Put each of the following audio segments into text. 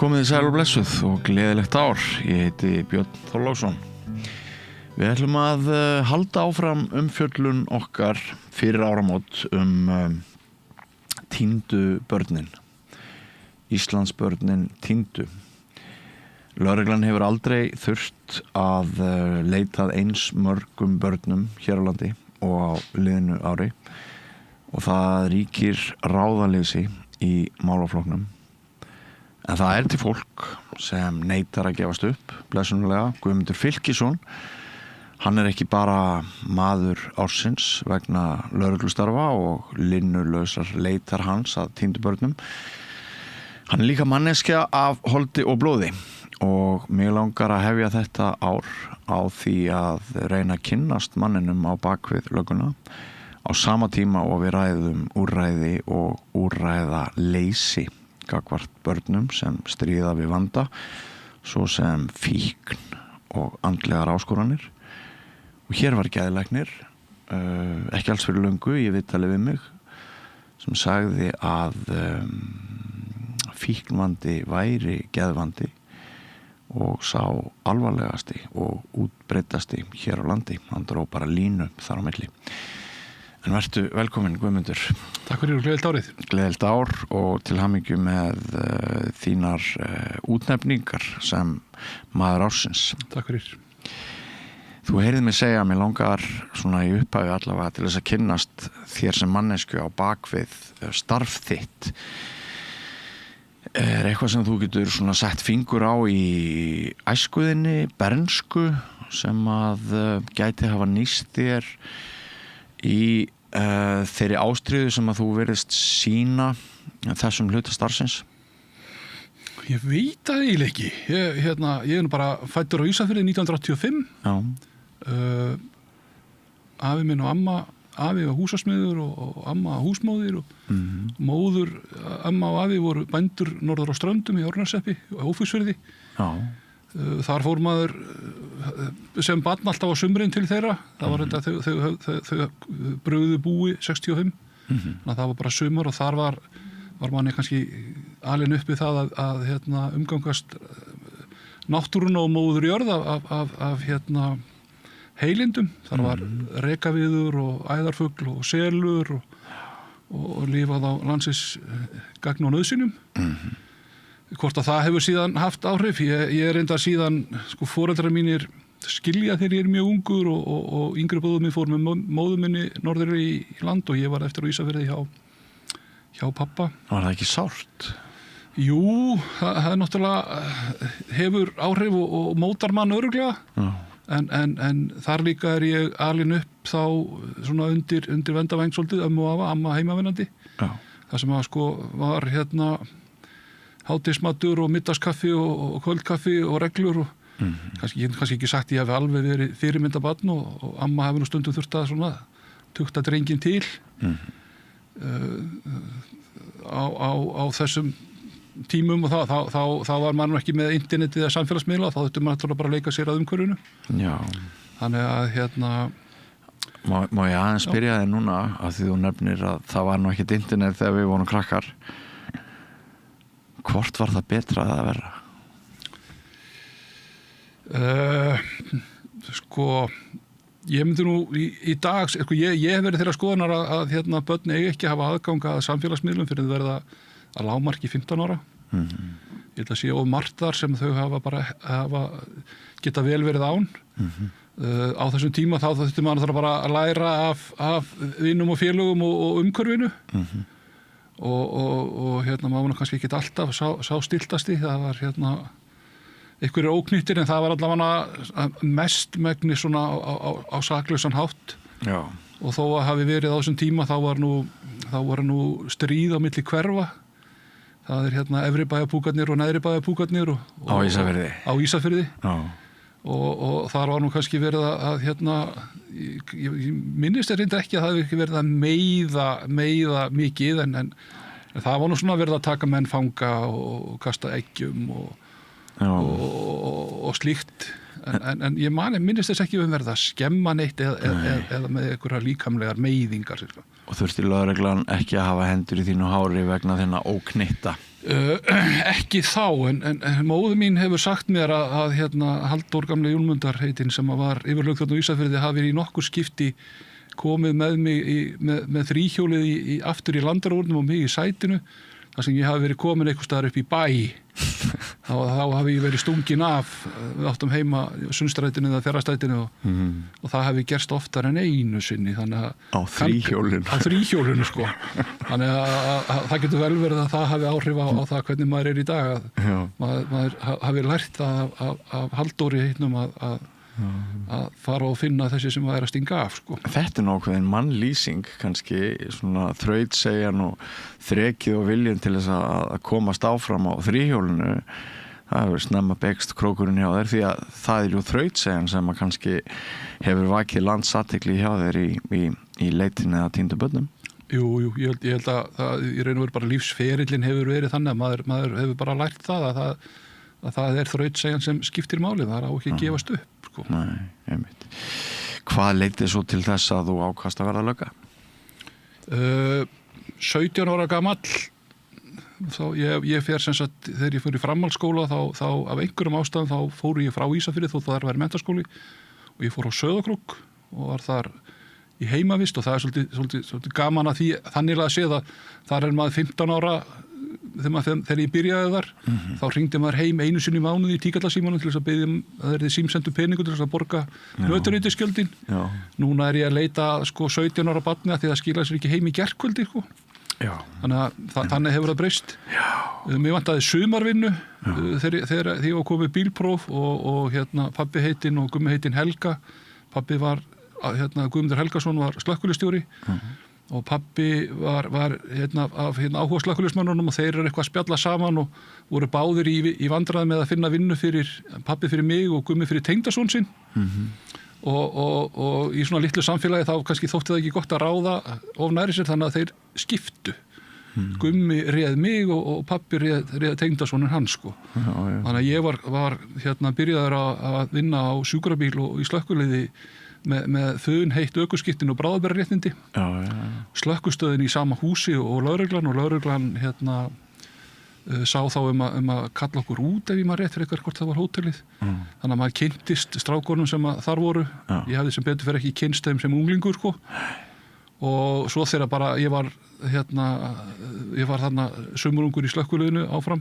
Komið sæl og blessuð og gleðilegt ár. Ég heiti Björn Þorláksson. Við ætlum að halda áfram umfjöllun okkar fyrir áramót týndu börnin. Íslandsbörnin týndu. Lögreglan hefur aldrei þurft að leita að eins mörgum börnum hér á landi og á liðnu ári og það ríkir ráðaleysi í málaflokknum. En það til fólk sem neitar að gefast upp, blessunulega. Guðmundur Fylkisson, hann ekki bara maður ársins vegna lögreglustarfa og linnulausar leitar hans að týndu börnum. Hann líka manneskja af holdi og blóði og mig langar að hefja þetta ár á því að reyna að kynnast manninum á bakvið lögguna á sama tíma og við ræðum úrræði og úrræðaleysi gagnvart börnum sem stríða við vanda, svo sem fíkn og andlegar áskoranir. Og hér var geðlæknir, ekki alls fyrir löngu, ég viðtali við mig, sem sagði að fíknvandi væri geðvandi og sá alvarlegasti og útbreiddasti hér á landi. Hann dró bara línu þar á milli. En vertu velkominn, Guðmundur. Takk fyrir og gleðilt árið. Gleðilt ár og til hamingju með þínar útnefningar sem maður ársins. Takk fyrir. Þú heyrið mig segja að mér langar svona í upphafi allavega til þess að kynnast þér sem mannesku á bakvið starf þitt. Eitthvað sem þú getur svona sett fingur á í æskuðinni, bernsku, sem að gæti hafa nýst þér í þeirri ástríðu sem að þú virðist sýna þessum hluta starfsins? Ég veit það eiginlega ekki. Ég nú bara fæddur á Ísafirði 1985. Já. Afi minn og amma, afi var húsasmiður og amma húsmóðir og móður, amma og afi voru bændur norður á Ströndum í Árnesseppi og Ófusfirði. Já. Þar fór maður sem barn alltaf á sumrin til þeirra. Það var þetta þau brugðu búi 65. Þannig að það var bara sumar og þar var manni kannski alin uppi það að umgangast náttúruna og móður jörð af heilindum. Þar var rekaviður og æðarfugl og selur og lifað á landsins gagn og nauðsynjum. Hvort að það hefur síðan haft áhrif. Ég reyndar síðan, foreldrar mínir skilja þegar ég mjög ungur og yngri bróðir minn fór með móður minni norður í land og ég var eftir á Ísafirði hjá pappa. Var það ekki sárt? Jú, það náttúrulega hefur áhrif og mótar mann örugglega. Já. En þar líka ég alin upp þá svona undir vendavæng svolítið, ömmu og afa, amma heimavinnandi. Já. Það sem að var hádegismatur og middagskaffi og kvöldkaffi og reglur og kannski ekki sagt ég hafi alveg verið fyrirmyndabarn og amma hefur nú stundum þurft að svona tukta drenginn til á þessum tímum og þá var maður ekki með internetið eða samfélagsmiðla, þá þurfti maður bara að leika sér að umhverfinu. Já. Þannig að Má ég aðeins spyrja þig núna að því þú nefnir að það var nú ekkert internet þegar við vorum krakkar. Hvort var það betra að vera? Ég myndi nú í dag, ég hef verið þeirra skoðunar að börn ekki hafa aðgang að samfélagsmiðlum fyrir að verða að lágmarki 15 ára. Ég ætla að sé of margt þar sem þau geta vel verið án. Á þessum tíma þá þurfti maður bara að læra af vinum og félögum og umhverfinu. Og maður kannski ekki alltaf sá stiltasti. Það var einhverjir óknýttir en það var allavega mest megni svona á saklausan hátt. Já. Og þó að hafi verið á þessum tíma þá var nú stríð á milli hverfa. Það efri bæjarbúkarnir og neðri bæjarbúkarnir á Ísafirði. Já. Og þar var nú kannski verið að ég minnist reyndar ekki að það hefði ekki verið að meiða mikið en það var nú svona verið að taka menn fanga og kasta eggjum og slíkt en ég minnist þess ekki verið að skemma neitt eða með einhverja líkamlegar meiðingar. Og þurfti lögreglan ekki að hafa hendur í þínu hári vegna þinna óknytta? Ekki þá, en móður mín hefur sagt mér að Halldór gamli Júlmundar heitinn sem var yfirlögþjónn á Ísafirði hafi í nokkur skipti komið með mig með þríhjólið aftur í landarúrnum og mig í sætinu þar sem ég hafi verið komin einhvers staðar upp í bæ þá hafi ég verið stungin af við áttum heima Sundstrætinu eða Fjarðarstrætinu og það hafi gerst oftar en einu sinni þannig að á þríhjólinu sko þannig að það getur vel verið að það hafi áhrif á það hvernig maður er í dag að maður hafi lært af Halldóri heitnum að fara og finna þessi sem það er að stinga af sko. Þetta nákvæðin mannlýsing kannski svona þrautseigjan og þrekið og viljun til þess að komast áfram á þríhjólinu það hefur snemma begst krókurinn hjá þér því að það er jú þrautseigjan sem að kannski hefur vakið landsathygli hjá þér í leitinni að týndu börnum. Jú, ég held að það í raun og veru bara lífsferillin hefur verið þannig að maður hefur bara lært það að það er þrautseigjan sem skiptir máli, það er á ekki að gefast upp sko. Nei, einmitt. Hvað leiddi svo til þess að þú ákvast að verða lögga? 17 ára gamall þá ég fer sem sagt þegar ég fór í framhaldsskóla þá af einhverjum ástæðum þá fór ég frá Ísafirði þó það væri menntaskóli og ég fór á Sauðárkrók og var þar í heimavist og það er svolítið gaman að því þannig að séð að þar er maður 15 ára þegar ég byrjaði þar þá hringdi maður heim einu sinni í mánuði í tíkallasímanum til þess að biðja að þeir símsendu peningu til þess að borga mötuneytisgjöldin. Núna er ég að leita sko 17 ára barni að því það skila sér ekki heim í gærkvöldi sko. Þannig hefur það breyst. Mér vantaði sumarvinnu þegar ég var komið bílpróf og pabbi heitinn og gummi heitinn Helga. Pabbi var Guðmundur Helgason var slökkvilistjóri og pabbi var af áhuga slökkviliðsmönnunum og þeir eru eitthvað að spjalla saman og voru báðir í vandræðum með að finna vinnu pabbi fyrir mig og Gummi fyrir tengdason sinn og í svona litlu samfélagi þá kannski þótti það ekki gott að ráða of næri sér þannig að þeir skiptu Gummi réð mig og pabbi réð tengdasonin hans sko. Þannig að ég var byrjaður að vinna á sjúkrabíl og í slökkviliði með þun heitt ökuskírteini og bráðabirgðaréttindi slökkvistöðin í sama húsi og lögreglan sá þá að kalla okkur út ef ég maður rétt fyrir eitthvað hvort það var hótelið þannig að maður kynntist strákonum sem þar voru ég hafði sem betur fyrir ekki kynnst þeim sem unglingur sko. Og svo þegar bara ég var þarna sumurungur í slökkviliðinu áfram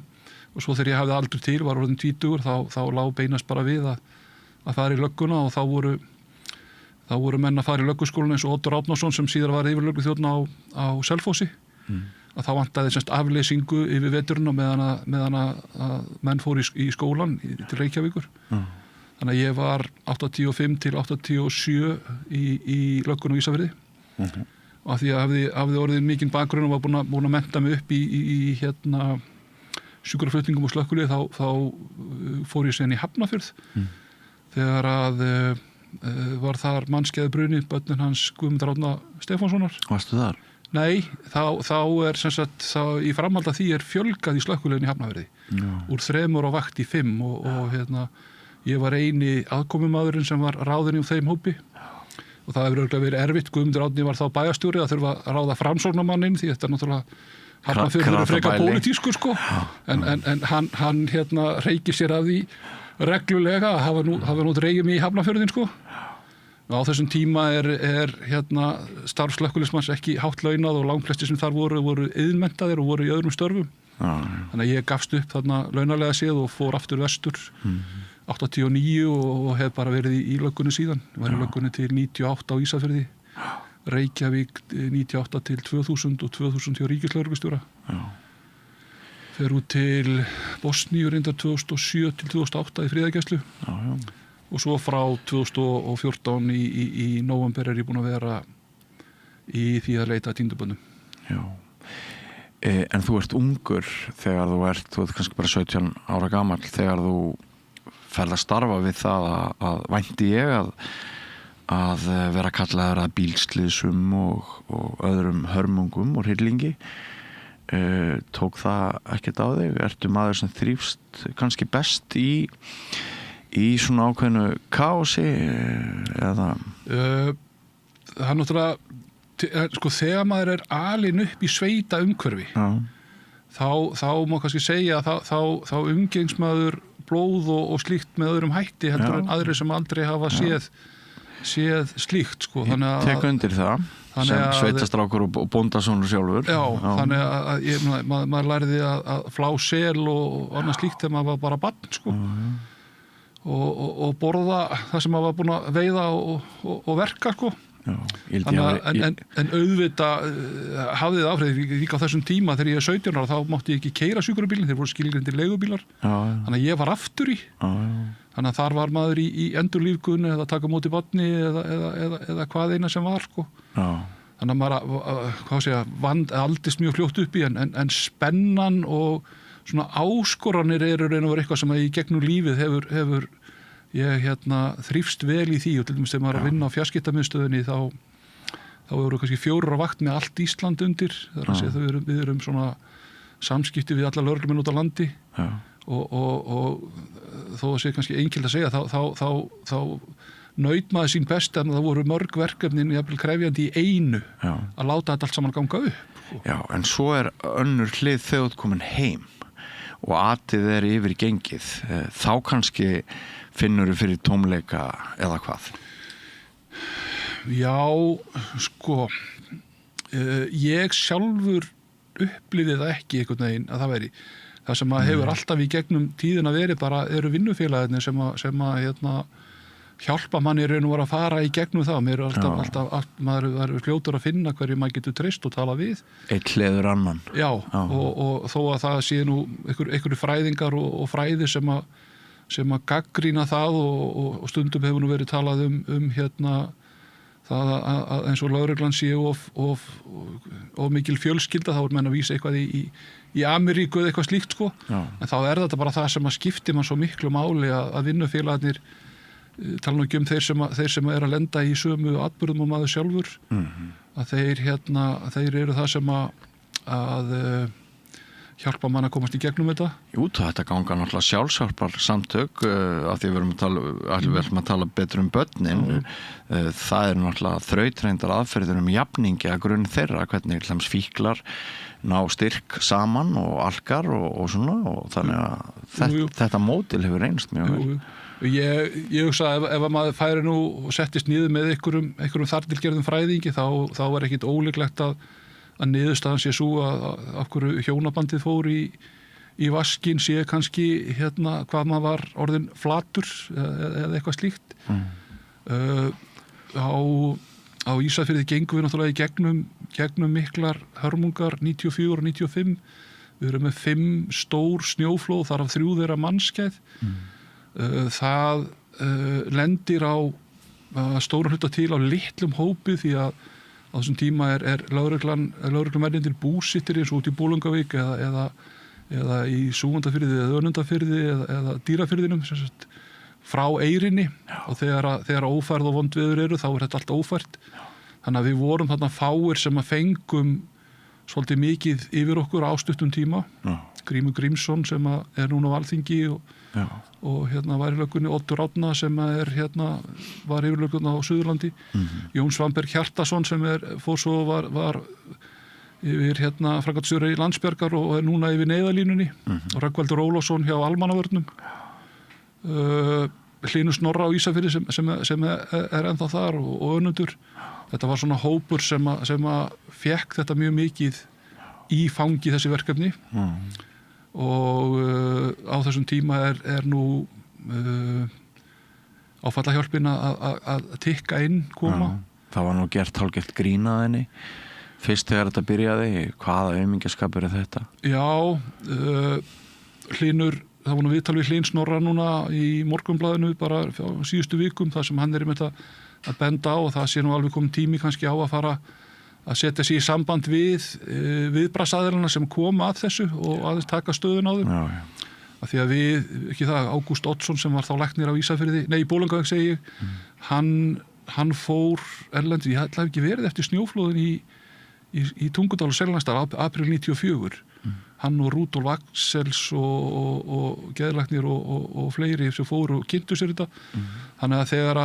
og svo þegar ég hafði aldur til var orðinn 20 þá lá beinast bara við að fara í lögguna og þá voru menn að fara í lögguskólan eins og Oddur Árnason sem síðar var yfirlögguþjónn á Selfossi að þá vantaði semst afleysingu yfir veturinn og meðan að menn fóru í skólan til Reykjavíkur þannig að ég var 85 til 87 í löggun á Ísafirði og að því að hafði orðið mikinn bakgrunn og var búin að mennta mig upp í sjúkraflutningum og slökkvilið þá fór ég síðan í Hafnarfjörð þegar að var þar mannskeiðbruni börnin hans Guðmundar Árna Stefánssonar. Varstu þar? Nei, þá er sem sagt í framhaldi af því er fjölgað í slökkviliðinu í Hafnarfirði úr 3 á vakt í 5 og ég var eini aðkomumaðurinn sem var ráðinn í þeim hópi og það hefur örugglega verið erfitt. Guðmundur Árni var þá bæjarstjóri að þurfa að ráða framsóknarmanninn því þetta er náttúrulega Hafnarfjörður er frekar pólitískur sko en hann reykir sér af því reglulega að hafa nú dreigið mig í Hafnarfjörðin sko. Á þessum tíma er starf slökkviliðsmanns ekki hátt launað og langflestir sem þar voru iðnmenntaðir og voru í öðrum störfum. Þannig að ég gafst upp þarna launalega séð og fór aftur vestur 89 og hef bara verið í löggunni síðan. Ég var í löggunni til 98 á Ísafirði, Reykjavík 98 til 2000 og 2000 hjá ríkislögreglustjóra. Fer út til Bosníu reyndar 2007 til 2008 í friðargæslu og svo frá 2014 í nóvember er ég búin að vera í því að leita að týndubönnum. Já. En þú ert ungur þegar þú ert kannski bara 17 ára gamall þegar þú ferð að starfa við það að vænti ég að vera kallaður að bílslysum og öðrum hörmungum og hryllingi. Tók það ekkert á þig? Ertu maður sem þrífst kannski best í svona ákveðnu kaosi eða? Það er náttúrulega sko þegar maður er alinn upp í sveita umhverfi þá má kannski segja að þá umgengsmaður blóð og slíkt með öðrum hætti heldur en aðrir sem aldrei hafa séð slíkt sko. Ég tek undir það sem sveitastrákur og bóndasónur sjálfur. Já, þannig að maður lærði að flá sel og annað slíkt þegar maður var bara barn sko. Og borða það sem maður var búin að veiða og verka sko. Já, en auðvitað hafði það áhrif líka á þessum tíma þegar ég er 17 ára þá mátti ég ekki keyra sjúkrabílinn, þeir voru skilgreindir leigubílar. Þannig að ég var aftur í. Þannig að þar var maður í endurlífgun eða taka móti barni eða hvað eina sem var sko. Þannig að maður aldist mjög fljótt upp í en spennan og svona áskoranir eru raun og veru eitthvað sem í gegnum lífið hefur ég þrífst vel í því og til dæmis þegar maður er að vinna á fjarskiptamiðstöðinni þá eru kannski 4 á vakt með allt Ísland undir. Það er að segja við erum svona samskipti við alla lögreglumenn út á landi og þó að sé kannski einkild að segja þá naut maður sín best en það voru mörg verkefnin jafnvel krefjandi í einu að láta þetta allt saman ganga upp. Já, en svo er önnur hlið þegar þú komin heim og atið yfir gengið, þá kannski finnur þú fyrir tómleika eða hvað? Já, sko, ég sjálfur upplifði það ekki einhvern veginn að það væri. Það sem hefur alltaf í gegnum tíðina verið bara eru vinnufélagarnir sem hjálpa manni raun og að fara í gegnum það. Mér er alltaf maður er fljótur að finna hverju maður getur treyst og tala við. Eitt hliður annan. Já, og þó að það sé nú einhverju fræðingar og fræði sem að gagnrýna það og stundum hefur nú verið talað það að eins og lögreglan sé of mikil fjölskylda, þá menn að vísa eitthvað í Ameríku eða eitthvað slíkt sko. En þá er þetta bara það sem að skipti mann svo miklu máli að vinnufélagarnir tala nú ekki þeir sem er að lenda í sömu atburðum og maður sjálfur að þeir eru það sem að hjálpa mann að komast í gegnum þetta. Jú, þetta ganga náttúrulega sjálfshjálpar samtök af því við erum að tala betur börnin. Það er náttúrulega þrautreindar aðferðir jafningi að grunn þeirra, hvernig fíklar ná styrk saman og alkar og svona og þannig að þetta mótil hefur reynst mjög vel. Ég hugsa að ef maður færi nú og settist niður með einhverjum þartilgerðum fræðingi þá er ekkit ólíklegt að niðurstaðan sé svo að af hverju hjónabandið fór í vaskinn sé kannski hvað maður var orðin flatur eða eitthvað slíkt. Á Ísafirði gengum við náttúrulega í gegnum miklar hörmungar 94 og 95. Við erum með 5 stór snjóflóð, þar af 3 þeirra mannskæð. Það lendir á stórum hluta til á litlum hópi því að á þessum tíma er lögreglumennirnir búsittir eins og út í Bolungarvík eða í Súgandafirði eða Önundarfirði eða Dýrafirðinum frá Eyrinni og þegar ófærð og vondviður eru þá er þetta allt ófært. Þannig að við vorum þarna fáir sem að fengum svolítið mikið yfir okkur á stuttum tíma. Grímur Grímsson sem er núna á Alþingi og var í löggunni Oddur Árna sem var yfirlöggunni á Suðurlandi. Jón Svanberg Hjartarson sem fór svo var yfir framkvæmdastjóri Landsbjargar og er núna yfir Neyðarlínunni og Rögnvaldur Ólafsson hjá Almannavörnum. Hlynur Snorra á Ísafirði sem er ennþá þar og Önundur. Þetta var svona hópur sem að fékk þetta mjög mikið í fangi þessi verkefni og á þessum tíma er nú áfallahjálpin að tikka inn koma. Það var nú gert hálfgert grín að henni fyrst þegar þetta byrjaði. Hvaða aumingjaskapur er þetta? Já, Hlynur, það var nú viðtal við Hlyn Snorra núna í Morgunblaðinu bara á síðustu vikum þar sem hann er með þetta að benda á og það sé nú alveg komið tími kannski á að fara að setja sig í samband við viðbragðsaðilana sem koma að þessu og aðeins taka stöðun á þeim. Af því að ekki það, Ágúst Oddsson sem var þá læknir á Ísafirði, í Bolungarvík segi ég, hann fór erlendi, ég ætla ekki verið eftir snjóflóðin í Tungudal og Seljalandsdal apríl 94. Hann og Rúdolf Axels og geðlæknir og fleiri sem fóru og kynntu sér þetta. Þannig að þegar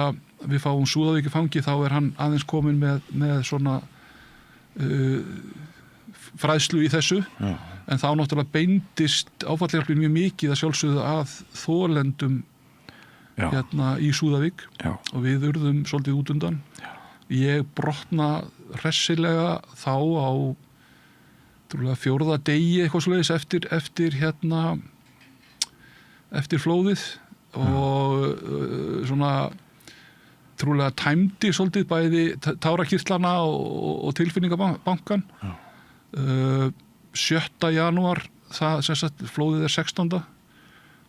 við fáum Súðavík í fangi þá er hann aðeins komin með svona fræðslu í þessu En þá náttúrulega beindist áfallahjálpin mjög mikið að sjálfsögðu að þolendum hérna í Súðavík og við urðum svolítið út undan. Ég brotna hressilega þá á trúlega 4. degi eitthvað svoleiðis eftir flóðið og svona trúlega tæmdi svolítið bæði tárakirtlana og tilfinningabankan. 7. janúar, það sem sagt flóðið 16.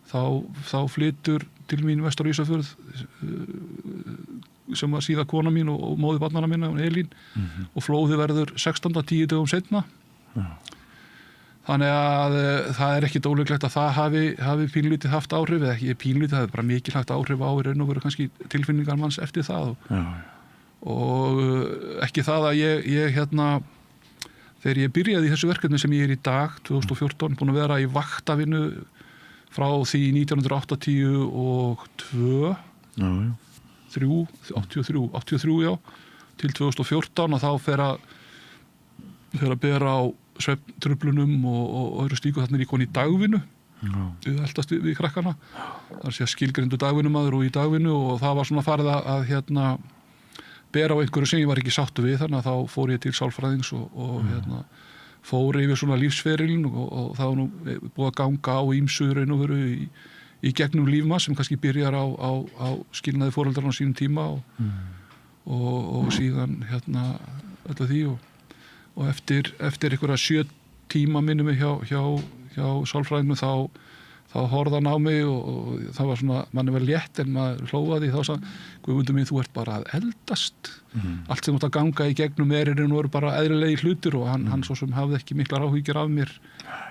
Þá flytur til mín vestur á Ísafjörð sem var síðan kona mín og móðir barnanna minna, Elín, og flóðið verður 16. 10 dögum seinna. Þannig að það ekkit ólíklegt að það hafi pínlítið haft áhrif, eða ekki pínlítið, það hefur bara mikil haft áhrif á í raun og veru kannski tilfinningar manns eftir það og ekki það að ég þegar ég byrjaði í þessu verkefni sem ég í dag 2014, búin að vera í vaktavinnu frá því 1982 83 já, til 2014 og þá fer að bera á svefntruflunum og öðru slíku. Þarna ég komin í dagvinnu við eldast við krakkana, það sé að skilgreindu dagvinnumaður og í dagvinnu og það var svona farið að bera á einhverju sem ég var ekki sáttu við, þannig að þá fór ég til sálfræðings og fór yfir svona lífsferilin og það var nú búið að ganga á ýmsu raun og veru í gegnum lífma sem kannski byrjar á skilnaði foreldrarna á sínum tíma og síðan öllu því og eftir einhverja 7 tíma minnum við hjá sálfræðingum þá horfði hann á mig og það var svona, manni var létt en maður hlófaði þá sagði, Guðmundur minn, þú ert bara að eldast. Allt sem átt að ganga í gegnum erinn voru bara eðlilegi hlutir og hann svo sem hafði ekki miklar áhyggjur af mér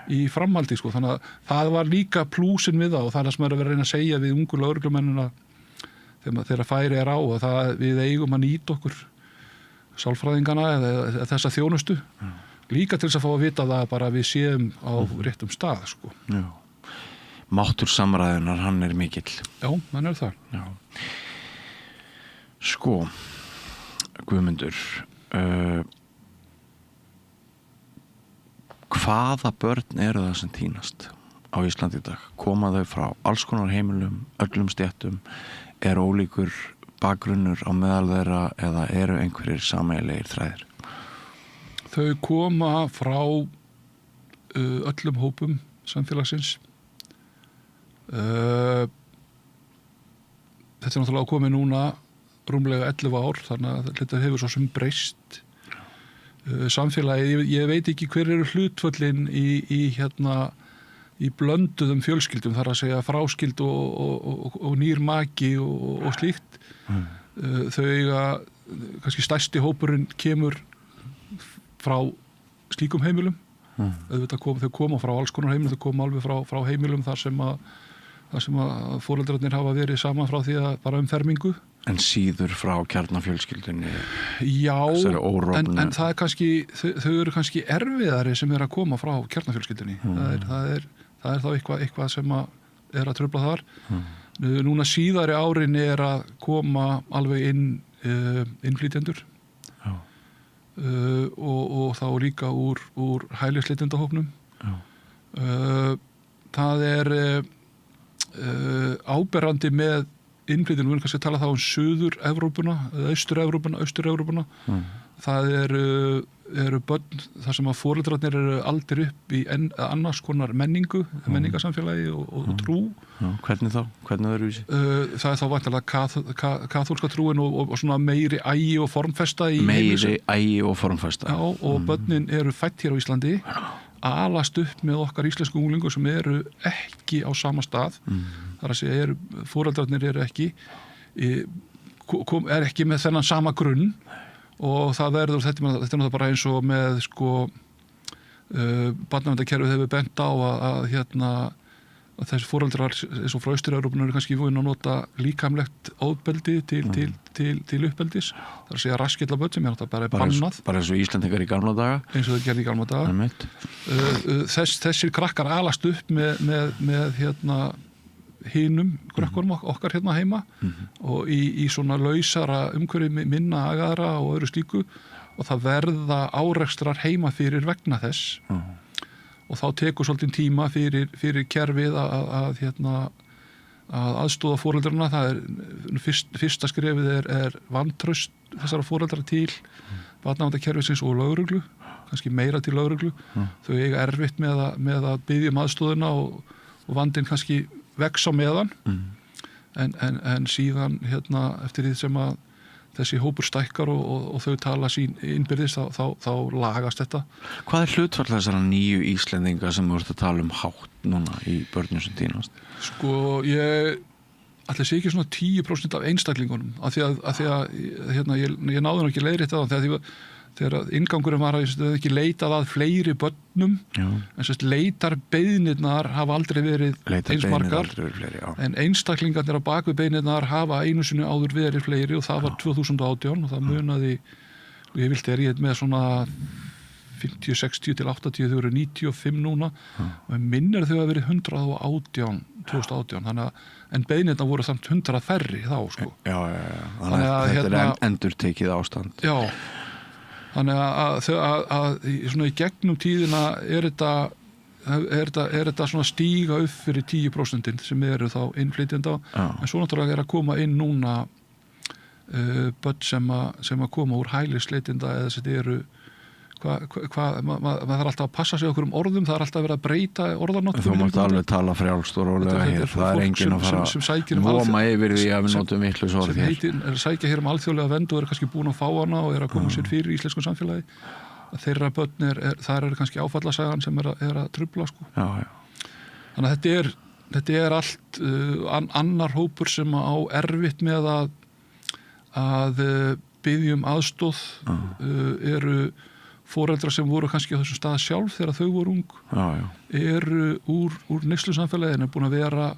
í framhaldi, sko. Þannig að það var líka plúsin við það og það er það sem er að vera að reyna að segja við ungu lögreglumennina þegar færi á og það við eigum að nýta okkur sálfræðingana eða þessa þjónustu líka til þess að fá að vita það bara við séum á réttum stað, sko. Já. Máttur samræðunar, hann er mikill. Já, hann er það. Já. Sko, Guðmundur, hvaða börn eru það sem týnast á Íslandi í dag? Koma þau frá alls konar heimilum, öllum stéttum, er ólíkur bakgrunnur á meðal þeirra eða eru einhverjir sameiginlegir þræðir? Þau koma frá öllum hópum samfélagsins. Þetta er náttúrulega komið núna rúmlega 11 ár, þannig að þetta hefur svo sem breyst. Samfélagi, ég veit ekki hver eru hlutföllin í blönduðum fjölskyldum, þar að segja fráskild og nýr maki og slíkt. Þau kannski stærsti hópurinn kemur frá slíkum heimilum. Þau koma frá alls konar heimilum, þau koma alveg frá heimilum þar sem að foreldrarnir hafa verið saman frá því að bara fermingu. En síður frá kjarnafjölskyldunni? Já, en það er kannski, þau eru kannski erfiðari sem að koma frá kjarnafjölskyldunni. Það er þá eitthvað sem að trufla þar. Núna síðari árin að koma alveg innflytjendur. Og þá líka úr hælisleitendahópnum. Það áberandi með innflytjendum, við erum kannski að tala þá Suður-Evrópuna eða Austur-Evrópuna. Það eru börn þar sem að foreldrarnir eru aldir upp í annars konar menningarsamfélagi og trú. Hvernig þá? Hvernig eru þessi? Það er þá væntanlega kaþólska trúin og svona meiri ægi og formfesta í meiri ægi og formfesta. Já, og börnin eru fædd hér á Íslandi, alast upp með okkar íslensku unglingur sem eru ekki á sama stað. Það er að segja, foreldrarnir eru ekki með þennan sama grunn og það verður, þetta er náttúrulega bara eins og með barnaverndarkerfið hefur bent á að þessi foreldrar eins og frá Austur-Evrópuna eru kannski búin að nota líkamlegt ofbeldi til uppeldis. Það er að segja raskilla börn sem bara bannað. Bara eins og Íslendingar í gamla daga. Eins og það gerði í gamla daga. Þessir krakkar alast upp með hinum krökkunum okkar hérna heima og í svona lausara umhverfi minna agaðra og öðru slíku og það verða árekstrar heima fyrir vegna þess og þá tekur svolítið tíma fyrir kerfið að aðstoða foreldrarna. Það fyrsta skrefið er vantraust þessara foreldra til barnaverndarkerfisins og lögreglu, kannski meira til lögreglu. Þau eiga erfitt með að biðja aðstoðina og vandinn kannski vex á meðan. En síðan eftir því sem að þessi hópur stækkar og þau tala sín innbyrðis, þá lagast þetta. Hvað hlutfall þessara nýju Íslendinga sem þú ert að tala hátt núna í börnum sem týnast? Sko, ég ætli sé ekki svona 10% af einstaklingunum, af því að ég náði nú ekki leiðrétt á það, þegar inngangurinn var að það ekki leitað að fleiri börnum, en sérst leitarbeiðnirnar hafa aldrei verið eins margar, en einstaklingarnir á bakvið beiðnirnar hafa einu sinni áður verið fleiri og það var 2018 og það munaði, og ég vilti ég með svona 50, 60 til 80, þau eru 95 núna og minnir þau að verið 118 2018, en beiðnirnar voru samt 100 færri þá, sko. Þannig að þetta er endurtekið ástand. Já. Þannig að svona í gegnum tíðina er þetta svona stíga upp fyrir 10% sem eru þá innflytjenda, en svo náttúrulega er að koma inn núna börn sem að koma úr hælisleitenda eða þetta eru maður þarf alltaf að passa sig okkur orðum, það er alltaf að vera að breyta orðanóttum. Þú mátt alveg tala frjálst og rólega hér, það er enginn að fara voma yfir því að við notum vitlaus orð hér. Sem sækja hér alþjóðlega vernd og eru kannski búin að fá hana og eru að koma sér fyrir í íslensku samfélagi. Þeirra börn þar eru kannski áfallasagan sem er að trufla, sko. Þannig að þetta er allt annar hópur sem á erfitt með að biðja aðstoð, eru foreldrar sem voru kannski á þessum stað sjálf þegar þau voru ung, eru úr neyslusamfélaginu, búin að vera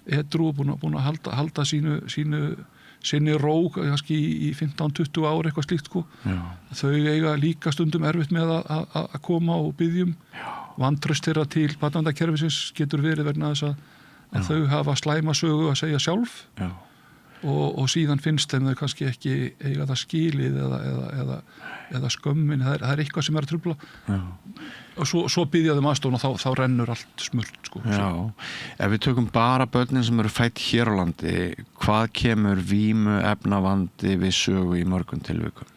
edrú og búin að halda sinni ró kannski í 15-20 ár, eitthvað slíkt, sko. Þau eiga líka stundum erfitt með að koma og biðjum. Vantraust þeirra til barnaverndarkerfisins getur verið vegna þess að þau hafa slæma sögu að segja sjálf. Og síðan finnst þeim þau kannski ekki eiga það skilið eða skömmin, það er eitthvað sem er að trufla og svo biðja þeim aðstofn og þá rennur allt smult, sko. Ef við tökum bara börnin sem eru fædd hér á landi, hvað kemur vímuefnavandi við sögu í mörgum tilvikum?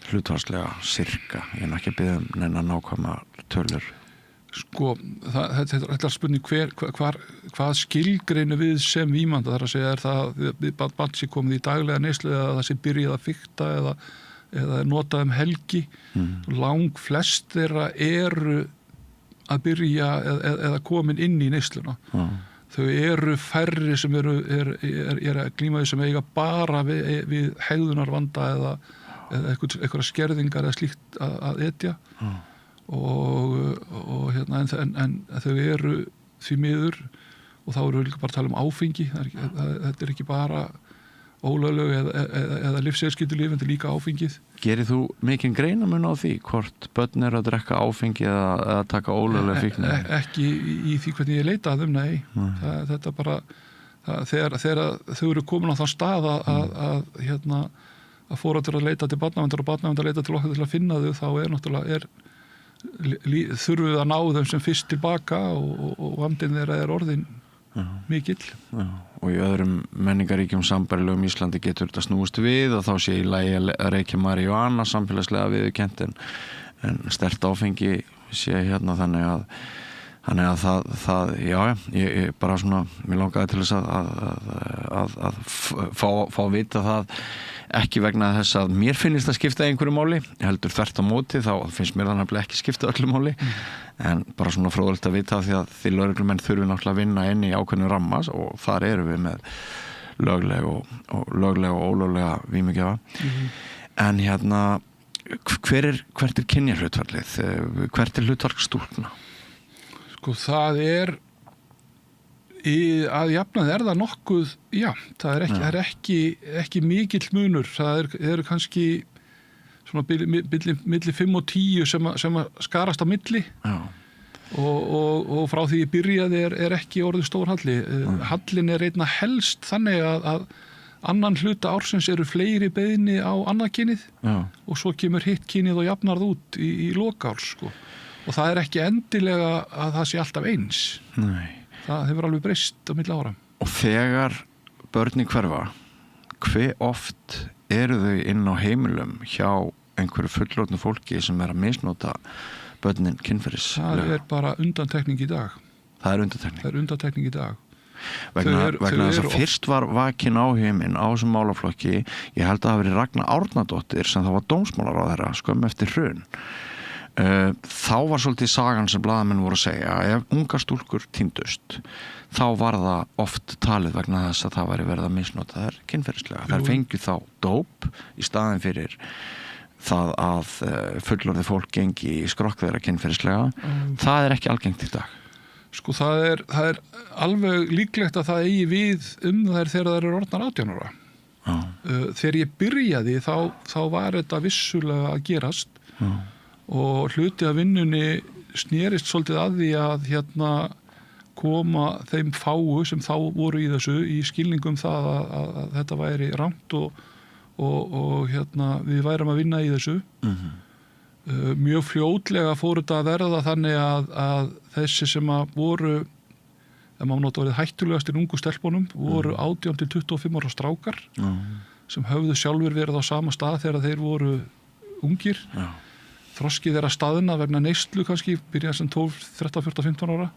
Hlutfallslega, sirka, ég er ekki að biðja neina nákvæma tölur. Sko, þetta er spurning hvað skilgreinu við sem vímanda, þar að segja er það að barn sé komið í daglega neyslu eða það sé byrjað að fikta eða notað helgi. Lang flest þeirra eru að byrja eða komin inn í neysluna. Þau eru færri sem eru að glíma því sem eiga bara við hegðunarvanda eða eitthvað skerðingar eða slíkt að etja. En þau eru því miður, og þá eru við líka bara að tala um áfengi, þetta er ekki bara ólöglegu eða lífseiðskyldu þetta er líka áfengið. Gerir þú mikinn greinarmun á því hvort börn eru að drekka áfengi eða taka ólöglega fíkniefni? Ekki í því hvernig ég leita að þeim, nei. Þetta bara þegar þau eru komin á þann stað að foreldrar að leita til barnaverndar og barnaverndar leita til okkar til að finna þau, þá er náttúrulega þurfum við að ná þeim sem fyrst tilbaka og vandinn þeirra er orðin mikill. Og í öðrum menningaríkjum sambærilegum Íslandi getur þetta snúist við og þá sé í lagi að reykja maríjúana samfélagslega viðurkennt en sterkt áfengi sé hérna þannig að það ég bara svona, mér langaði til þess að fá að vita það ekki vegna þess að mér finnst að skipta einhverju máli, heldur þvert á móti, þá finnst mér þannig ekki skipta öllu máli, en bara svona fróðlegt að vita því að því lögreglumenn þurfi náttúrulega að vinna inn í ákveðnu ramma og þar eru við með löglega og ólöglega vímugjafa. En hérna, hvert er kynjahlutfallið? Hvert er hlutfall stúlkna? Sko, það er að jafnaði er það nokkuð, það er ekki mikill munur, það eru kannski svona milli 5 og 10 sem að skarast á milli og frá því ég byrjaði er ekki orðið stór halli. Hallin er einna helst þannig að annan hluta ársins eru fleiri beiðni á annað kynið og svo kemur hitt kynið og jafnar það út í loka árs, sko. og það ekki endilega að það sé alltaf eins. Nei. Það hefur alveg breyst á milli ára. Og þegar börn í hverfa, hve oft eru þau inn á heimilum hjá einhverju fullorðnu fólki sem að misnota börnin kynferðislega? Það bara undantekning í dag. Það er undantekning? Það er undantekning í dag. Vegna þess að fyrst var vakin áhugi minn á þessum málaflokki, ég held að það hafi verið Ragna Árnadóttir sem það var dómsmálaráðherra skömmu eftir hrun. Þá var svolítið sagan sem blaðamenn voru að segja að ef unga stúlkur týndust, þá var það oft talið vegna þess að það væri verið að misnota þær kynferðislega. Þær fengju þá dóp í staðinn fyrir það að fullorðið fólk gengi í skrokk þeirra kynferðislega. Það ekki algengt í dag. Sko það er alveg líklegt að það eigi við þær þegar þær eru orðnar 18 ára. Þegar ég byrjaði þá var þetta vissulega að gerast og hluti af vinnunni snerist svolítið að því að koma þeim fáu sem þá voru í þessu í skilningum það að þetta væri rangt og við værum að vinna í þessu. Mjög fljótlega fór þetta að verða þannig að þessi sem að voru, ef maður nota orðið hættulegastir ungu stelpunum, voru 18 til 25 ára strákar sem höfðu sjálfur verið á sama stað þegar þeir voru ungir. Þroski þeirra staðina vegna neyslu kannski, byrjað sem 12, 13, 14, 15 ára.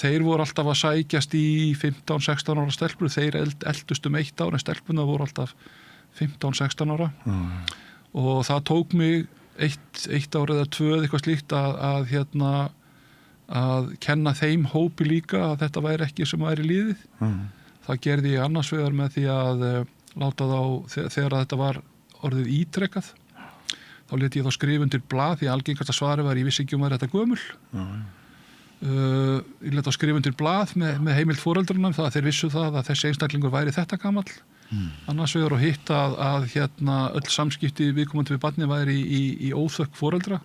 Þeir voru alltaf að sækjast í 15, 16 ára stelpur, þeir eldust 1 ár en stelpuna voru alltaf 15, 16 ára. Og það tók mig eitt ár eða 2 eitthvað slíkt að kenna þeim hópi líka að þetta væri ekki sem væri líðið. Það gerði ég annars vegar með því að láta þá, þegar þetta var orðið ítrekkað, þá lét ég þá skrifa undir blað, því algengasta svari var ég vissi ekki var þetta gömul. Ég lét þá skrifa undir blað með heimild foreldrunum, það að þeir vissu það að þessi einstaklingur væri þetta gamall. Annars vegar og hitt að öll samskipti viðkomandi við barnið væri í óþökk foreldra.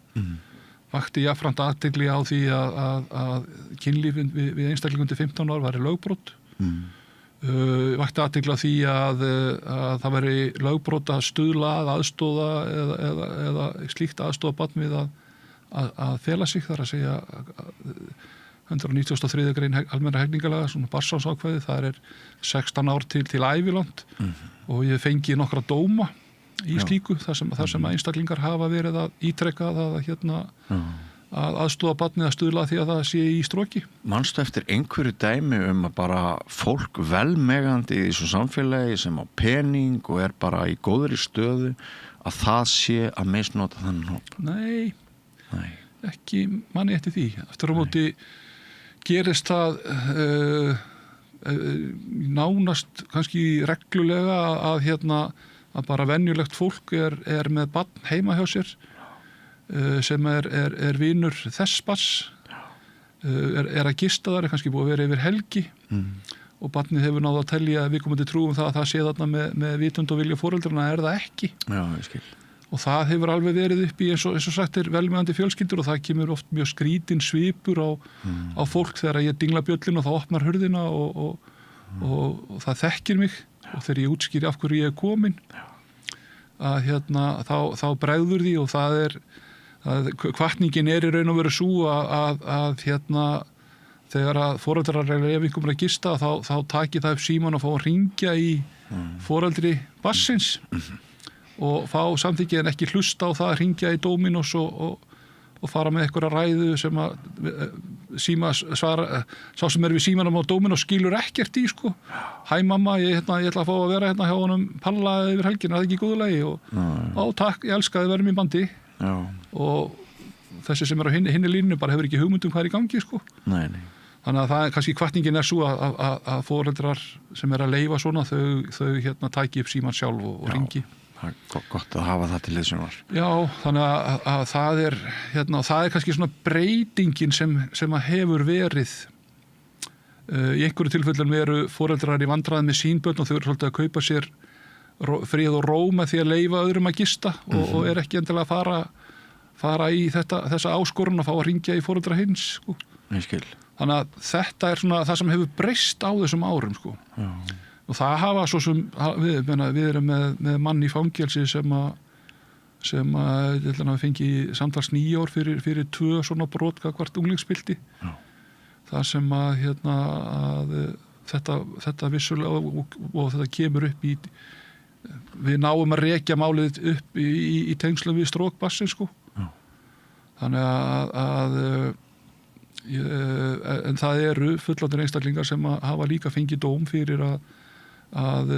Vakti jafnframt athygli á því að kynlíf við einstaklingur undir 15 ár væri lögbrot. Vakti athygli á því að það væri lögbrot að stuðla að aðstoða eða slíkt aðstoða barn við að fela sig, þar að segja 193. grein almennra hegningarlaga, svona barnsásákvæði, það er 16 ár til ævilangt og ég fengi nokkra dóma í slíku, þar sem einstaklingar hafa verið að ítrekka að aðstoða barnið að stuðla því að það sé í stroki. Manstu eftir einhverju dæmi að bara fólk velmegandi í þessu samfélagi sem á pening og bara í góðri stöðu að það sé að misnota þannig hóp? Nei, ekki manni eftir því. Eftir á móti gerist það nánast kannski reglulega að bara venjulegt fólk er með barn heima hjá sér sem er vinur þess barns, er að gista þar, er kannski búið að vera yfir helgi og barnið hefur náð að telja viðkomandi trú það að það sé þarna með vitund og vilja foreldruna, er það ekki. Já, ég skil. Og það hefur alveg verið upp í eins og sagt velmegandi fjölskyldur og það kemur oft mjög skrítin svipur á fólk þegar ég dingla bjöllin og það opnar hurðina og það þekkir mig og þegar ég útskýri af hverju ég er komin að þá bregður því og hvatningin í raun og veru sú að þegar að foreldrar ef einhverjum að gista þá taki það upp síman og fá að hringja í foreldri barnsins og fá samþykki en ekki hlusta á það að hringja í Dominos og fara með einhverja ræðu sem að sá sem er við símanum á Dominos skilur ekkert í sko. Hæ mamma, ég ætla að fá að vera hjá honum Palla yfir helgina, það ekki í góðu lagi og takk, ég elska að vera með bandi. Já. Og þessi sem er á hinni línu bara hefur ekki hugmynd hvað er í gangi sko. Nei. Þannig að það kannski hvatningin er svo að foreldrar sem er að leyfa svona þau tæki upp síman sjálf og ringi. Gott að hafa það til hliðsjónar. Já, þannig að það er kannski svona breytingin sem að hefur verið í einhverju tilfellum veru foreldrar í vandræði með sín börn og þau eru svolítið að kaupa sér frið og ró með því að leyfa öðrum að gista og er ekki endilega að fara í þessa áskorun að fá að ringja í foreldra hins sko. Ég skil. Þannig að þetta er svona það sem hefur breyst á þessum árum sko. Já. Og það hafa svo sem við erum með mann í fangelsi sem sem að við fengi samtals 9 ár fyrir 2 svona brot gagnvart unglingspilti. Það sem að þetta vissulega og þetta kemur upp í við náum að rekja málið upp í tengslum við strókbassin sko. Þannig að en það eru fullorðnir einstaklingar sem að hafa líka fengið dóm fyrir að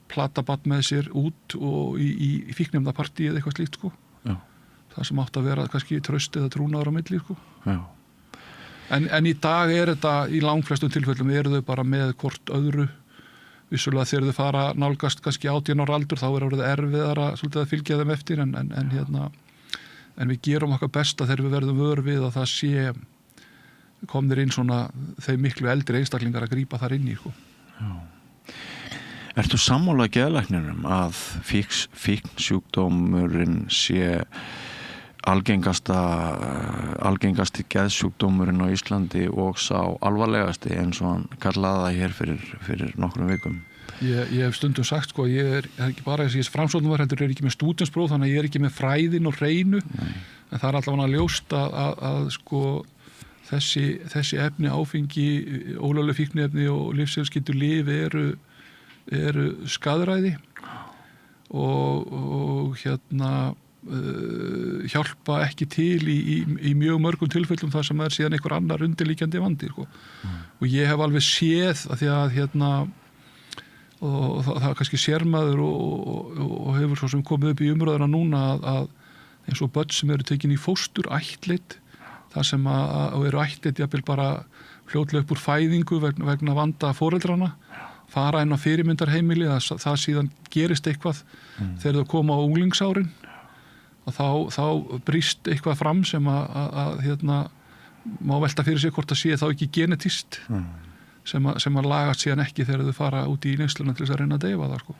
plata barn með sér út og í fíkniefnapartí eða eitthvað slíkt sko. Það sem átt að vera kannski traust eða trúnaður á milli sko. En í dag þetta í langflestum tilfellum þau bara með hvort öðru. Vissulega þegar þau fara nálgast kannski 18 ára aldur þá orðið erfiðara svolítið að fylgja þeim eftir en við gerum okkar besta þegar við verðum vör við að það sé komnir inn svona þeim miklu eldri einstaklingar að grípa þar inn í sko. Ertu sammála geðlækninum að fíknsjúkdómurinn sé algengasti geðsjúkdómurinn á Íslandi og sá alvarlegasti eins og hann kallaði það hér fyrir nokkrum vikum? Ég hef stundum sagt sko, ég er ekki bara þess að ég er framsóknarmaður, heldur er ekki með stúdentspróf, þannig að ég er ekki með fræðin og hreinu. En það er allavega ljóst að sko þessi efni, áfengi, ólögleg fíkniefni og lyfseðilsskyld lyf eru skaðræði og hjálpa ekki til í mjög mörgum tilfellum þar sem síðan einhver annar undirliggjandi vandi sko. Og ég hef alveg séð að því að og það kannski sérmaður og hefur svo sem komið upp í umröðuna núna að eins og börn sem eru tekin í fóstur ættleidd þar sem og eru ættleidd jafnvel bara fljótlega upp úr fæðingu vegna vanda foreldrana fara inn á fyrirmyndarheimili það síðan gerist eitthvað þegar þau koma á unglingsárin og þá brýst eitthvað fram sem að má velta fyrir sig hvort það sé þá ekki genetist sem að lagast síðan ekki þegar þau fara út í neysluna til þess að reyna að deyfa það sko.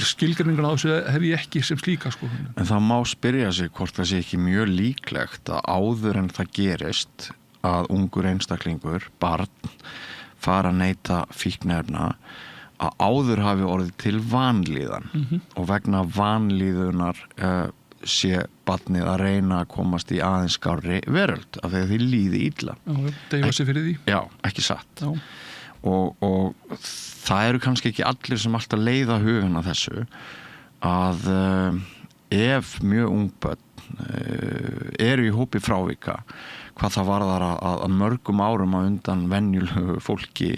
Skilgreiningun á þessu hef ég ekki sem slíka sko. En það má spyrja sig hvort það sé ekki mjög líklegt að áður en það gerist að ungur einstaklingur, barn fara að neyta fíkniefna að áður hafi orðið til vanlíðan og vegna vanlíðunar sé barnið að reyna að komast í aðeins skárri veröld af því að því líði illa. Deyfa sig fyrir því. Já, ekki satt. Og það eru kannski ekki allir sem alltaf leiða hugan að þessu að ef mjög ung börn eru í hópi frávika hvað það varðar að mörgum árum á undan venjulegu fólki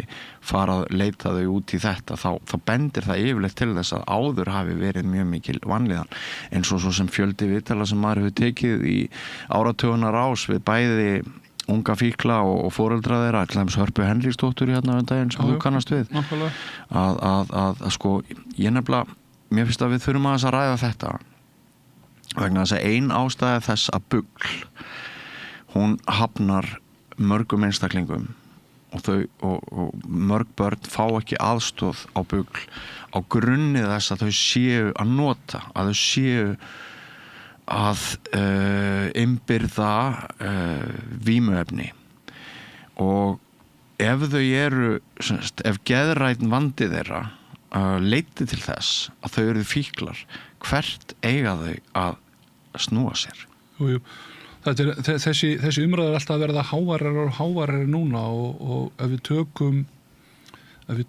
fara að leita þau út í þetta þá bendir það yfirleitt til þess að áður hafi verið mjög mikil vanlíðan eins og svo sem fjöldi viðtala sem maður hefur tekið í áratugunar ás við bæði unga fíkla og foreldra þeirra til dæmis Hörpu Henriksdóttur hérna daginn sem þú kannast við að sko ég nefnilega mér finnst að við þurfum að ræða þetta vegna þess að ein ástæða þess að bugl hún hafnar mörgum einstaklingum og mörg börn fá ekki aðstoð á bugl á grunni þess að þau séu að nota, að þau séu að innbyrða vímuefni og ef þau eru ef geðrænn vandi þeirra leiti til þess að þau eru fíklar hvert eiga þau að snúa sér? Jú. Þessi umræða alltaf að verða háværari núna og ef við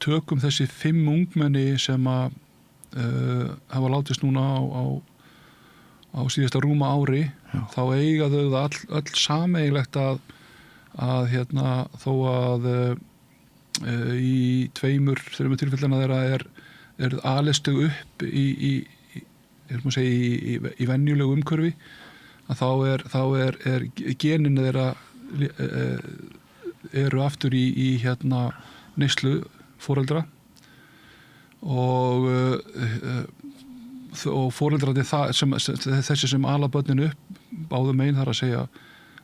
tökum þessi 5 ungmenni sem að hafa látist núna á síðasta rúma ári þá eiga þau það öll sameiginlegt að þó að í 2-3 tilfellina þeirra er alist þau upp í venjulegu umhverfi að þá er genin þeirra eru aftur í neyslu foreldra og foreldrarnir þessi sem ala börnin upp báðum megin þar að segja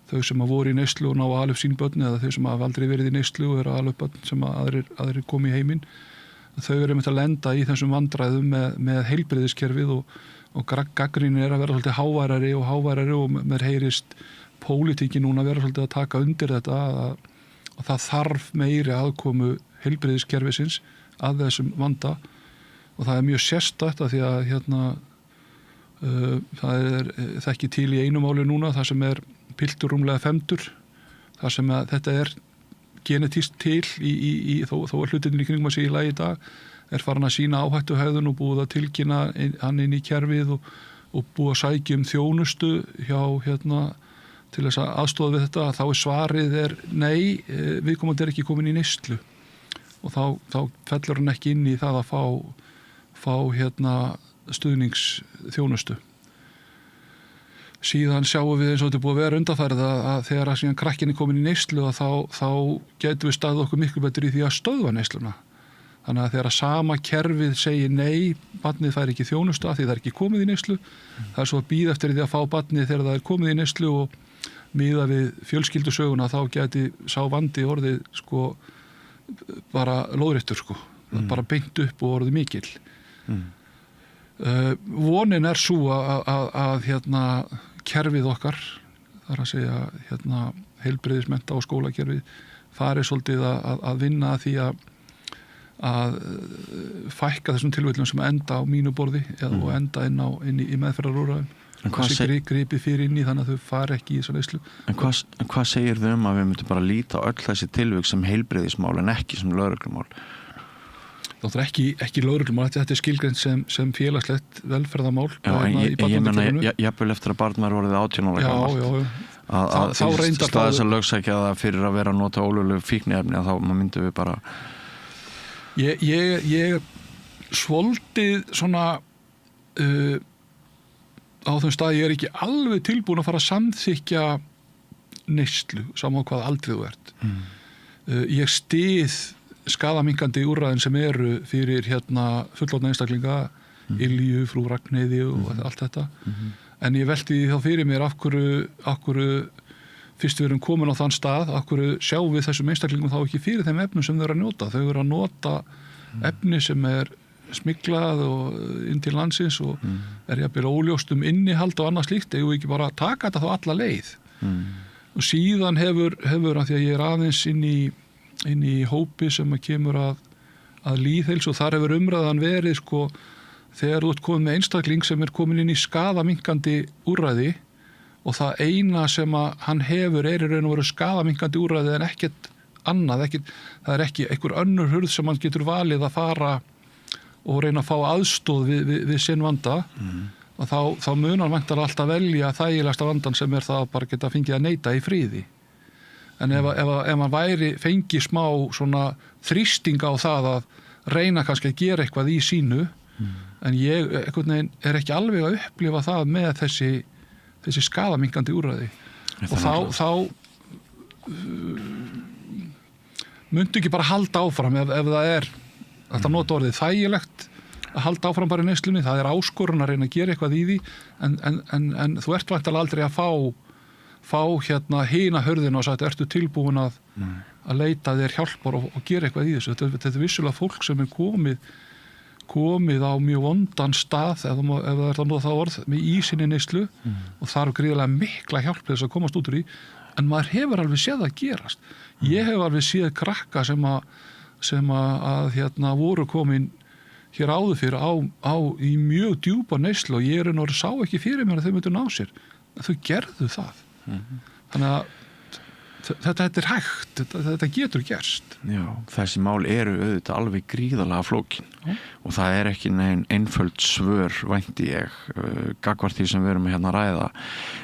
þau sem að voru í neyslu og ná að ala upp sín börn eða þau sem hafa aldrei verið í neyslu og eru að ala upp börn sem aðrir komi í heiminn þau eru með að lenda í þessum vandræðum með heilbrigðiskerfið og gagnrýnin er að vera svolítið háværari og mér heyrist pólitíkin núna að vera svolítið að taka undir þetta að það þarf meiri aðkomu heilbrigðiskerfisins að þessum vanda og það er mjög sérstakt að því að Það þekki til í einu máli núna, það sem piltur rúmlega 50, það sem að þetta genetískt til þó að hlutinni í kringum að sé í lagi í dag, farin að sína áhættuhegðun og búið að tilkynna hann inn í kerfið og búið að sækja þjónustu hjá til þess að aðstoða við þetta, þá svarið nei, viðkomandi ekki komin í neyslu og þá fellur hann ekki inn í það að fá stuðningsþjónustu. Síðan sjáum við eins og þetta búið að vera undanfærið að þegar að síðan krakkinni komin í neyslu þá getum við staðið okkur miklu betur í því að stöðva neysluna. Þannig að þegar að sama kerfið segir nei, barnið fær ekki þjónustu af því það ekki komið í neyslu, það svo að bíða eftir því að fá barnið þegar það komið í neyslu og miða við fjölskyldusöguna þá geti sá vandi orðið bara lóðréttur bara beint upp og orðið mikil. Vonin svo að kerfið okkar, þar að segja heilbrigðismennta og skólakerfið farið svolítið að vinna að því að fækka þessum tilfellum sem enda á mínu borði og enda inn í meðferðarúrræðum. Þessi gripið fyrir inn í þannig að þau fari ekki í þessa neyslu. En hvað segir þau að við myndum bara líta öll þessi tilvik sem heilbrigðismál en ekki sem lögreglumál? Það ekki lögreglumál, þetta skilgreint sem félagslegt velferðarmál. Já, en ég menna, jafnvel eftir að barn var orðið 18 ára gamalt. Að staðis að lögsækja það fyrir að vera að nota ólögleg fíkniefni að þá myndum við bara... Ég svolítið svona... á þeim stað ég ekki alveg tilbúin að fara að samþykja neyslu, saman á hvað aldrei þú ert. Ég styð skaðaminkandi úrræðin sem eru fyrir fullorðna einstaklinga, Ylju, frú Ragnheiði og allt þetta. En ég velti því þá fyrir mér af hverju fyrst við erum komin á þann stað, af hverju sjáum við þessum einstaklingum þá ekki fyrir þeim efnum sem þau eru að nota. Þau eru að nota efni sem smiglað og inn til landsins og jafnvel óljóst innihald og annað slíkt, eigum við ekki bara að taka þetta þá alla leið. Og síðan hefur að því að ég aðeins inn í hópi sem kemur að lýðheilsu og þar hefur umræðan verið þegar þú ert komin með einstakling sem komin inn í skaðaminkandi úrræði og það eina sem að hann hefur í raun og veru skaðaminkandi úrræði en ekkert annað, það ekki einhver önnur hurð sem hann getur valið að fara og reyna að fá aðstóð við sinn vanda og þá mun hann væntanlega alltaf velja þægilegasta vandan sem það að bara geta fengið að neita í friði. En ef hann fengi smá svona þrýsting á það að reyna kannski að gera eitthvað í sínu en ég einhvern veginn ekki alveg að upplifa það með þessi skaðaminkandi úrræði og þá myndu ekki bara halda áfram ef það þetta nota orðið þægilegt að halda áfram bara í neyslunni, það áskorun að reyna að gera eitthvað í því en þú ert væntanlega aldrei að fá hina hörðina og sagt ertu tilbúin að leita þér hjálpar og gera eitthvað í þessu. Þetta vissulega fólk sem komið á mjög vondan stað ef það að nota það orð með í sinni neyslu og þarf gríðarlega mikla hjálp þess að komast út úr því en maður hefur alveg séð það gerast. Ég hef alveg séð krakka sem voru komin hér áður fyrir í mjög djúpa neyslu og ég sá ekki fyrir mér að þau myndu ná sér. Þau gerðu það. Þannig að þetta hægt, þetta getur gerst. Já, þessi mál eru auðvitað alveg gríðarlega flókin og það ekki nein einföld svör vænti ég gagnvart því sem við erum að ræða.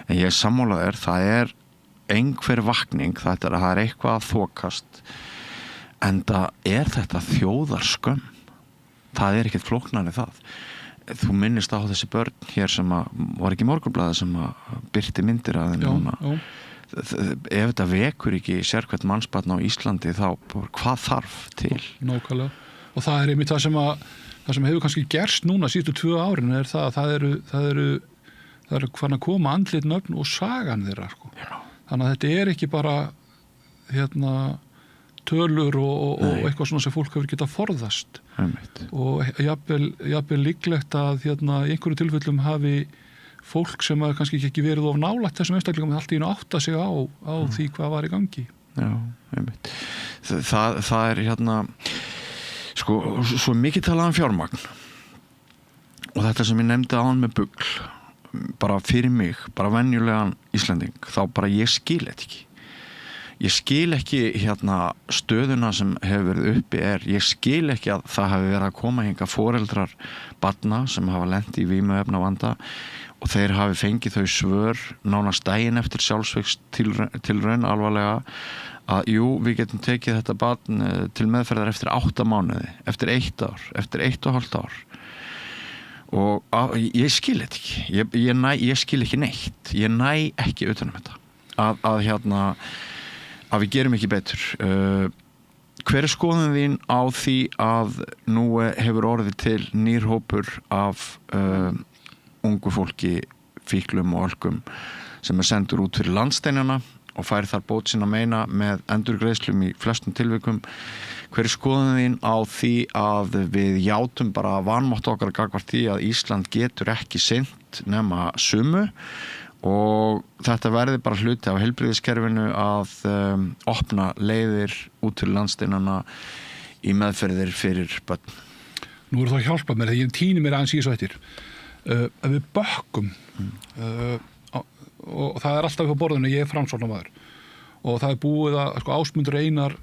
En ég sammála það einhver vakning, það eitthvað að þokast enda þetta þjóðarskömm. Það ekkert flóknari það. Þú minnist á þessi börn hér sem var ekki Morgunblaðið sem birti myndir að þeim núna. Ef þetta vekur ekki sérhvert mannsbarn á Íslandi þá hvað þarf til? Nákvæmlega. Og það einmitt það sem hefur kannski gerst núna síðustu 2 árin það að það eru farin að koma andlit nöfn og sagan þeirra. Þannig að þetta ekki bara tölur og eitthvað svona sem fólk hefur getað forðast. Og jafnvel líklegt að í einhverju tilfellum hafi fólk sem kannski ekki verið of nálægt þessum einstaklingum allt í einu átta sig á því hvað var í gangi. Já, einmitt. Það svo mikið talað fjármagn og þetta sem ég nefndi áðan með BUGL bara fyrir mig, bara venjulegan Íslending, þá bara ég skil þetta ekki. Ég skil ekki stöðuna sem hefur verið uppi ég skil ekki að það hafi verið að koma hingað foreldrar barna sem hafa lent í vímuefnavanda og þeir hafi fengið þau svör nánast daginn eftir sjálfsvígstilraun alvarlega að jú, við getum tekið þetta barn til meðferðar eftir 8 mánuði, eftir 1 ár, eftir 1,5 ár. Og ég skil þetta ekki. Ég skil ekki neitt. Ég næ ekki utan þetta. Að við gerum ekki betur. Hver skoðun þín á því að nú hefur orðið til nýr hópur af ungu fólki, fíklum og ölkum sem sendur út fyrir landsteinana og fær þar bót sína meina með endurgreiðslum í flestum tilvikum. Hver skoðun þín á því að við játum bara vanmátt okkar gagnvart því að Ísland getur ekki sinnt nema sumu og þetta verði bara hluti af heilbrigðiskerfinu að opna leiðir út til landsteinana í meðferðir fyrir börn. Nú það að hjálpa mér, þegar ég týni mér aðeins í þessu eftir. Ef við bökkum og það alltaf hjá borðinu, ég framsóknarmaður og það búið að Ásmundur Einar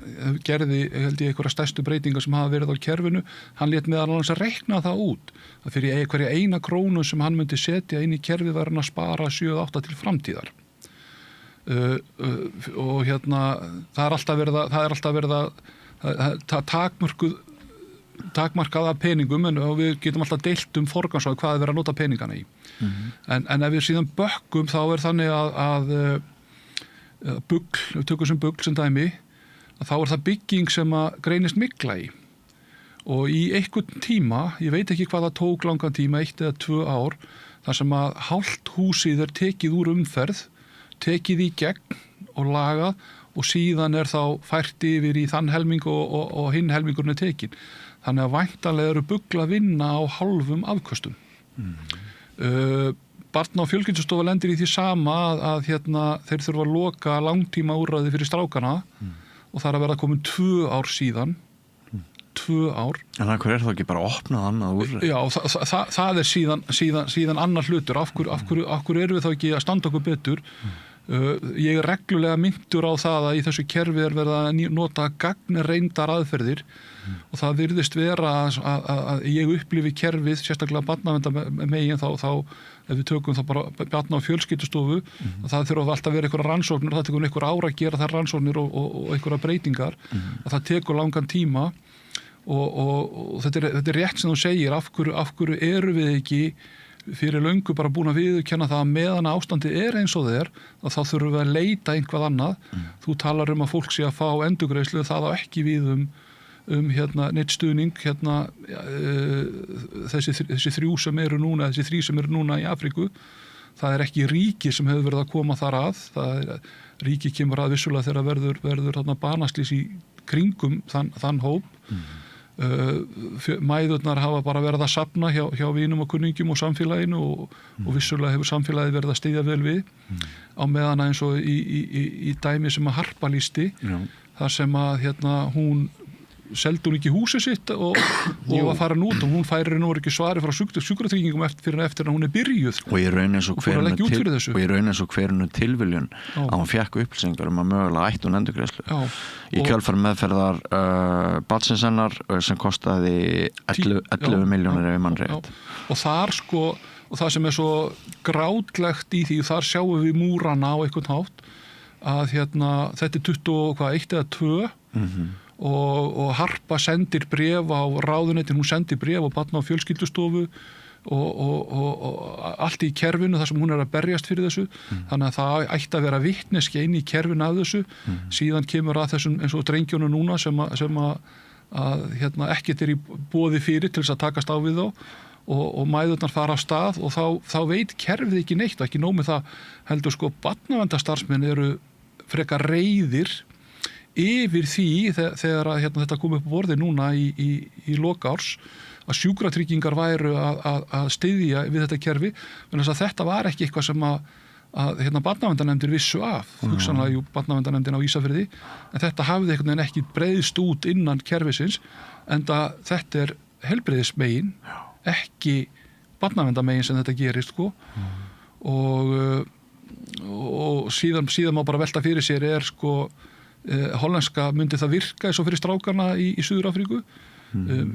gerði, held ég, einhverja stærstu breytingar sem hafa verið á kerfinu, hann lét meðal annars að reikna það út að fyrir hverja 1 krónu sem hann myndi setja inn í kerfið var hann að spara 7-8 til framtíðar og það er alltaf verið að takmarkaða peningum og við getum alltaf deilt forgangsraðað hvað er verið að nota peningana í en ef við síðan bökkum þá er þannig að bugl, við tökum sem bugl sem dæmi að þá er það bygging sem að greinist mygla í og í einhvern tíma, ég veit ekki hvað það tók langan tíma, 1 eða 2 ár þar sem að hálft húsið er tekið úr umferð, tekið í gegn og lagað og síðan er þá fært yfir í þann helming og hinn helmingurinn er tekin. Þannig að væntanlega eru bugl að vinna á hálfum afköstum. Barna- og fjölskyldustofa lendir í því sama að þeir þurfa að loka langtíma úrræði fyrir strákana og það er að vera komin 2 ár síðan. 2 ár. En það er þá ekki bara opnað annað úrræði? Já, það er síðan annar hlutur. Af hverju erum við þá ekki að standa okkur betur? Ég er reglulega myndur á það að í þessu kerfi er verið að nota gagnreyndar aðferðir og það virðist vera að ég upplifi kerfið, sérstaklega barnaverndarmegin þá ef við tökum þá bara barna- og fjölskyldustofu það þurfa alltaf að vera einhverja rannsóknir og það tekur einhver ára að gera þær rannsóknir og einhverja breytingar að það tekur langan tíma og þetta er rétt sem þú segir af hverju eru við ekki fyrir löngu bara búin að viðurkenna það að meðan ástandið er eins og þeir að þá þurfum við að leita einhvað annað þú talar að fólk sé að fá endurgreiðslu það á ekki við neitt stuðning þessi 3 sem eru núna í Afríku það er ekki ríki sem hefur verið að koma þar að ríki kemur að vissulega þegar verður banaslys í kringum þann hóp mæðurnar hafa bara verið að safna hjá vinum og kunningjum og samfélaginu og vissulega hefur samfélagið verið að styðja vel við á meðan eins og í dæmi sem að Harpa lýsti þar sem að hún seldi hún ekki húsið sitt og var farin út og hún færir nú ekki svari frá sjúkratryggingum eftir að hún er byrjuð og ég raun eins og hverjunu tilviljun að hún fékk upplýsingar að mögulega ætti hún endurgreiðslu í kjölfar meðferðar barnsins hennar sem kostaði 11 milljónir ef mann rétt og þar og það sem er svo grátlegt í því þar sjáum við múrana á einhvern hátt að þetta er 21 eða 2 og Harpa sendir bréf á ráðuneytin, hún sendir bréf á barna- og fjölskyldustofu og allt í kerfinu þar sem hún er að berjast fyrir þessu þannig að það ætti að vera vitneski inn í kerfinu af þessu síðan kemur að þessum eins og drengjónu núna sem að ekkert er í boði fyrir til þess að takast á við þá og mæðurnar fara af stað og þá veit kerfið ekki neitt og ekki nóg með það heldur barnaverndarstarfsmenn eru frekar reiðir yfir því þegar þetta kom upp á borði núna í loka árs að sjúkratryggingar væru að styðja við þetta kerfi en þess að þetta var ekki eitthvað sem að barnaverndarnefndir vissu af hugsanlega barnaverndarnefndin á Ísafirði en þetta hafði einhvern veginn ekki breiðst út innan kerfisins en þetta er heilbrigðismegin ekki barnaverndarmegin sem þetta gerist og síðan má bara velta fyrir sér sko hollenska myndi það virka eins og fyrir strákarna í Suður-Afríku.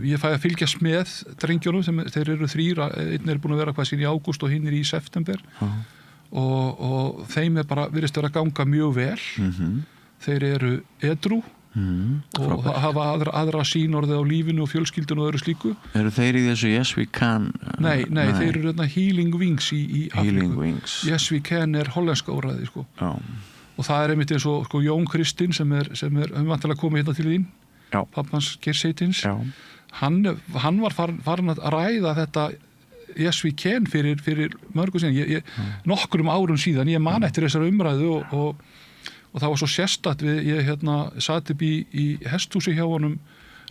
Ég fæ að fylgjast með drengjónum sem þeir eru 3, einn er búin að vera sín í ágúst og hinn í september og þeim bara virðist vera að ganga mjög vel. Þeir eru edrú og hafa aðra sýn orðið á lífinu og fjölskyldun og öðru slíku. Eru þeir í þessu Yes We Can? Nei, þeir eru Healing Wings í Healing Afríku. Wings. Yes We Can er hollenska úrræði sko. Já. Og það einmitt eins og Jón Kristinn sem er vantilega komið hérna til þín. Já. Pappans Geirseitins. Já. Hann var farin að ræða þetta Yes We Can fyrir mörgu síðan. Nokkrum árum síðan, ég man eftir þessari umræðu og það var svo sérstakt ég sat upp í hesthúsi hjá honum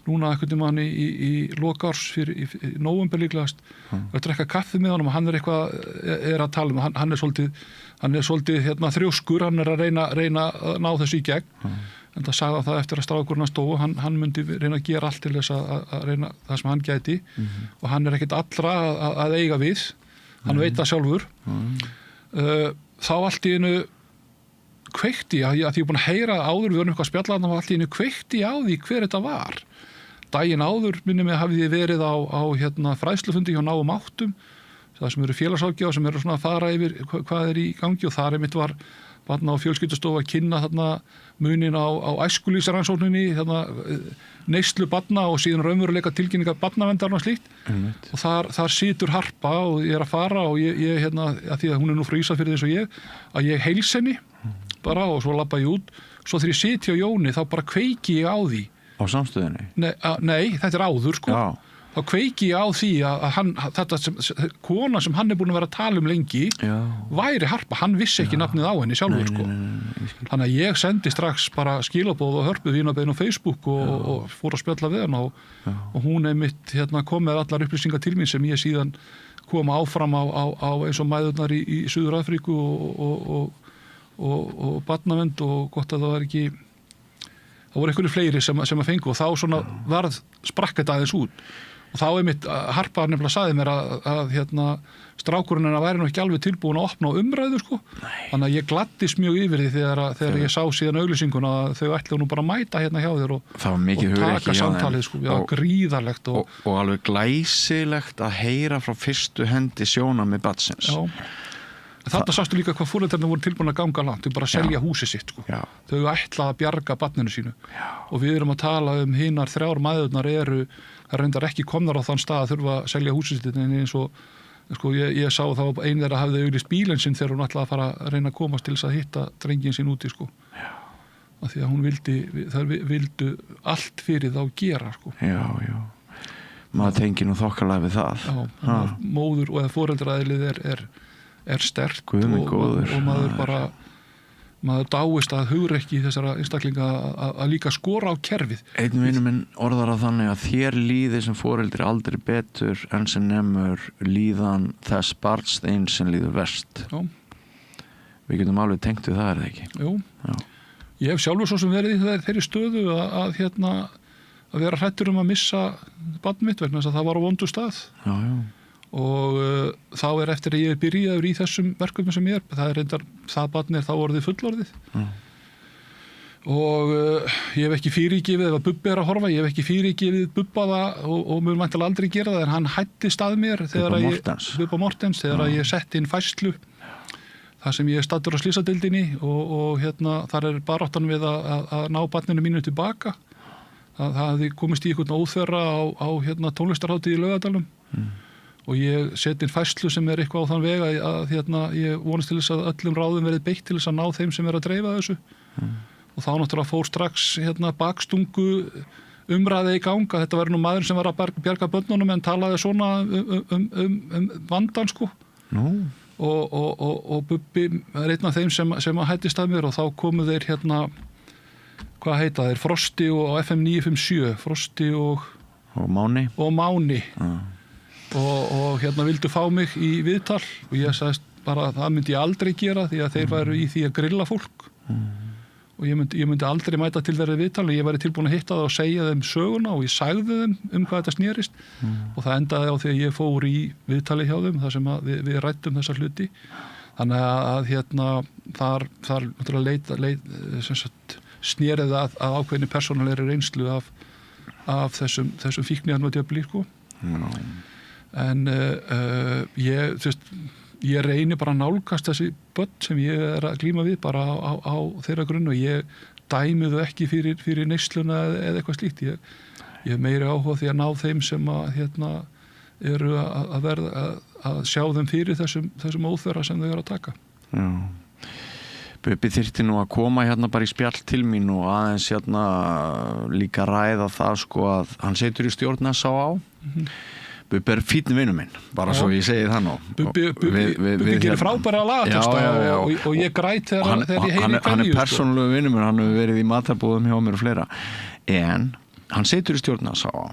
núna einhvern mann í lokárs í nóvember líklegast og að drekka kaffi með honum og hann er að tala hann er svolítið þrjóskur, hann er að reyna að ná þessu í gegn en það sagði það eftir að strákurinn stóð og hann myndi reyna að gera allt til þess að reyna það sem hann gæti og hann er ekkert allra að eiga við hann veit það sjálfur þá allt í einu kveikti að því ég er búin að heyra áður við vorum eitthvað að spjalla og allt í einu kveikti á því hver þetta var daginn áður minni mig hafði ég verið á fræðslufundi hjá Náum áttum það sem eru félagságjafar sem eru svona að fara yfir hvað í gangi og þar einmitt var barna- og fjölskyldustofa að kynna munin á æskulífsrannsókninni neyslu barna og síðan raunveruleika tilkynningar barnaverndar og slíkt og þar situr Harpa og ég er að fara og ég að því að hún er nú frá Ísafirði eins og ég að ég heils henni bara og svo labba ég út svo þegar ég sit hjá Jóni þá bara kveiki ég á því Á samstöðinni? Nei, þetta er áður sko Já. þá kveiki ég á því að kona sem hann er búin að vera að tala lengi væri Harpa, hann vissi ekki nafnið á henni sjálfur sko. Þannig að ég sendi strax bara skilaboð og hörpu vinabein á Facebook og fór að spjalla við hann og hún einmitt kom með allar upplýsingar til mín sem ég síðan kom áfram á eins og mæðurnar í Suður-Afríku og barnavend og gott að það var ekki það voru einhverju fleiri sem að fengu og þá svona sprakk þetta aðeins út og þá einmitt Harpa nefnilega sagði mér að strákurinn hennar væri nú ekki alveg tilbúin að opna á umræðu sko. Þannig að ég gladdist mjög yfir því þegar ég sá síðan auglýsinguna að þau ætlu nú bara að mæta hjá þér og taka samtalið sko. Já, gríðarlegt og alveg glæsilegt að heyra frá fyrstu hendi sjónarmið barnsins. Já. Þetta sástu líka hvað foreldrarnir voru tilbúin að ganga langt, þau bara selja húsið sitt sko. Þau ætla að bjarga barninu sínu og við erum að tala hinar 3 mæðurnar það reyndar ekki komnar á þann stað að þurfa að selja húsið sitt en eins og sko, ég sá þá ein þeirra hafði auglýst bílinn sinn þegar hún ætlaði að fara að reyna að komast til þess að hitta drenginn sinn úti sko. Af því að þær vildu allt fyrir þá gera sko. Já. Maður tengir nú þokkalega við það. Já, móður og foreldræðilið er sterkt og maður dáist að hugrekki þessara einstaklinga að líka skora á kerfið. Einn vinur minn orðar á þannig að þér líði sem foreldri aldrei betur en sem nemur líðan þess barns þeim sem líður verst. Já. Við getum alveg tengt við það, er það ekki? Jú. Já. Ég hef sjálfur svo sem verið í þeirri stöðu að vera hrættur að missa barn mitt vegna þess að það var á vondu stað. Já. Og þá eftir að ég byrjaður í þessum verkefnum sem ég það barn þá orðið fullorðið og ég hef ekki fyrirgefið ef að Bubbi að horfa, ég hef ekki fyrirgefið Bubba það og mun væntanlega aldrei gera það en hann hættist að mér Bubba Mortens þegar ég setti inn færslu þar sem ég staddur á slysadeildinni og þar baráttan við að ná barninu mínu tilbaka það hafði komist í einhvern óþverra á tónlistarhátíð í Laugardalnum og ég seti inn færslu sem eitthvað á þann veg að ég vonast til þess að öllum ráðum verið beitt til þess að ná þeim sem að dreifa þessu og þá náttúrulega fór strax bakstungu umræði í gang að þetta væri nú maður sem var að bjarga börnunum en talaði svona vandan sko og Bubbi er einn af þeim sem að hættist að mér og þá komu þeir hvað heita þeir, Frosti og á FM 957 Frosti og Máni og vildu fá mig í viðtal og ég sagðist bara að það myndi ég aldrei gera því að þeir væru í því að grilla fólk og ég myndi aldrei mæta til þeirra viðtal og ég væri tilbúin að hitta það og segja þeim söguna og ég sagði þeim hvað þetta snerist og það endaði á því að ég fór í viðtali hjá þeim þar sem við ræddum þessa hluti þannig að hérna þar sem sagt snerið að ákveðinni persónulegri reynslu af þessum fíkniefna djöfli sko. En ég reyni bara að nálgast þessi börn sem ég að glíma við bara á þeirra grunn og ég dæmi þau ekki fyrir neysluna eða eitthvað slíkt. Ég hef meiri áhuga því að ná þeim sem að eru að sjá þeim fyrir þessum óþverra sem þau eru að taka. Já. Bubbi þyrfti nú að koma hérna bara í spjall til mín og aðeins hérna líka ræða það sko að hann setur í stjórn S.A.A. Bubbi fínn vinur minn, bara svo ég segi það nú. Bubbi gerir frábæra lagatexta og ég græt þegar ég heyri hverju. Hann persónulega vinur minn, hann hefur verið í matarbúðum hjá mér og fleira. En hann setur í stjórn S.A.A.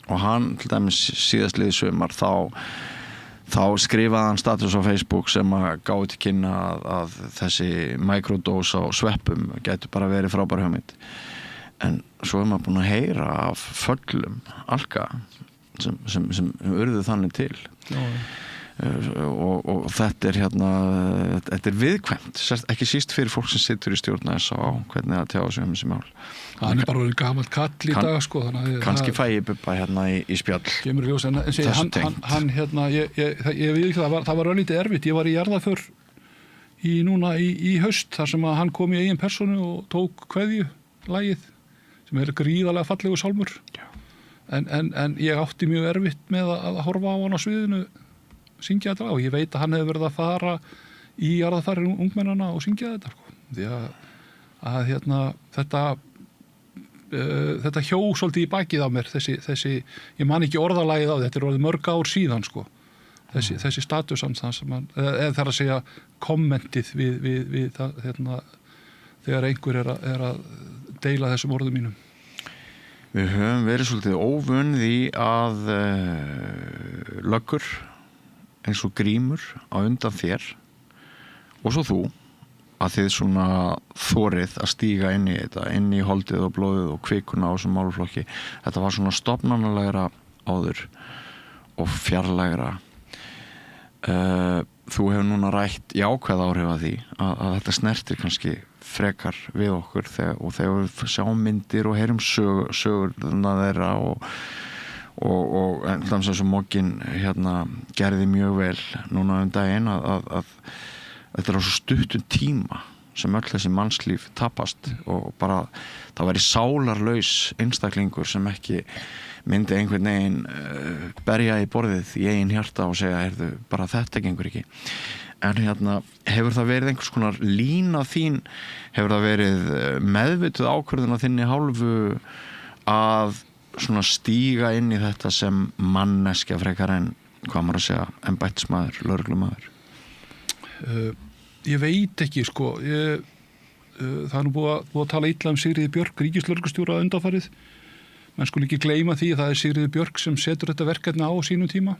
og hann til dæmis síðastliðið sumar þá skrifaði hann status á Facebook sem að gáði til kynna að þessi microdose á sveppum getur bara verið frábær hugmynd. En svo maður búin að heyra af föllum alka sem urðu þannig til. Og þetta þetta viðkvæmt, ekki síst fyrir fólk sem situr í stjórn S.A.A. hvernig að tjá sig þessi mál. Hann bara verið gamalt kall í dag sko, kannski fæ ég Bubba í spjall kemur ljós, en hann ég veit ekki það var örlítið erfitt. Ég var í jarðaför núna í haust þar sem að hann kom í eigin persónu og tók kveðju lagið sem gríðarlega fallegu sálmur. En ég átti mjög erfitt með að horfa á hann á sviðinu syngja þetta og ég veit að hann hefur verið að fara í jarðafæri ungmennana og syngja þetta sko. Því að þetta hjó svolítið í bakið á mér þessi ég man ekki orðalagið á þetta orðið mörg ár síðan sko. þessi status hans eða þar að segja kommentið við það þegar einhver er að deila þessum orðum mínum. Við höfum verið svolítið óvunn í að löggur eins og Grímur á undan þér og svo þú að þið svona þorið að stíga inn í þetta, inn í holdið og blóðið og kvikuna á þessum málaflokki. Þetta var svona stofnanalegra áður og fjarlægra. Þú hefur núna rætt jákvæð áhrif að því að þetta snertir kannski frekar við okkur og þegar við sjáum myndir og heyrum sögurna þeirra og þannig sem Moggin gerði mjög vel núna daginn að þetta er á svo stuttum tíma sem öll þessi mannslíf tapast og bara það væri sálarlaus einstaklingur sem ekki myndi einhvern veginn berja í borðið í eigin hjarta og segja bara þetta gengur ekki. En hefur það verið einhvers konar lína þín, hefur það verið meðvituð ákvörðun á þinni hálfu að svona stíga inn í þetta sem manneskja frekar en hvað maður að segja, embættismaður, lögreglumaður? Ég veit ekki sko. Það er nú búið að tala illa Sigríði Björk, ríkislögreglustjóra undanfarið. Menn skulu ekki gleyma því að það er Sigríður Björk sem setur þetta verkefni á sínum tíma.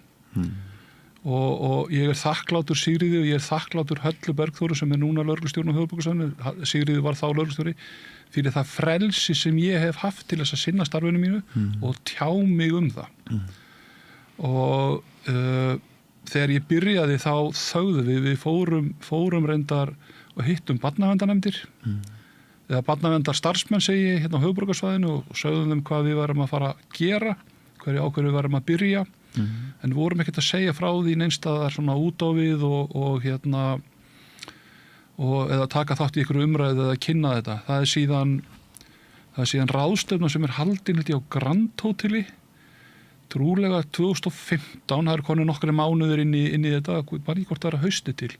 Og ég er þakklátur Sigríði og ég er þakklátur Höllu Bergþóru sem er núna lögreglustjórinn á höfuðborgarsvæðinu. Sigríður var þá lögreglustjóri fyrir það frelsi sem ég hef haft til þess að sinna starfinu mínu og tjá mig það. Og þegar ég byrjaði þá þögðu við fórum reyndar og hittum barnaverndarnefndir eða barnaverndar starfsmenn segi ég hérna á höfuðborgarsvæðinu og sögðum þeim hvað við varum að fara að gera, hverju við varum að byrja en við vorum ekkert að segja frá því neinstaðar svona út á við og eða taka þátt í ykkur umræðu eða kynna þetta. Það er síðan ráðstefna sem er haldin á Grand Hoteli trúlega 2015, það konið nokkri mánuður inn í þetta, bara í hvort það hausti til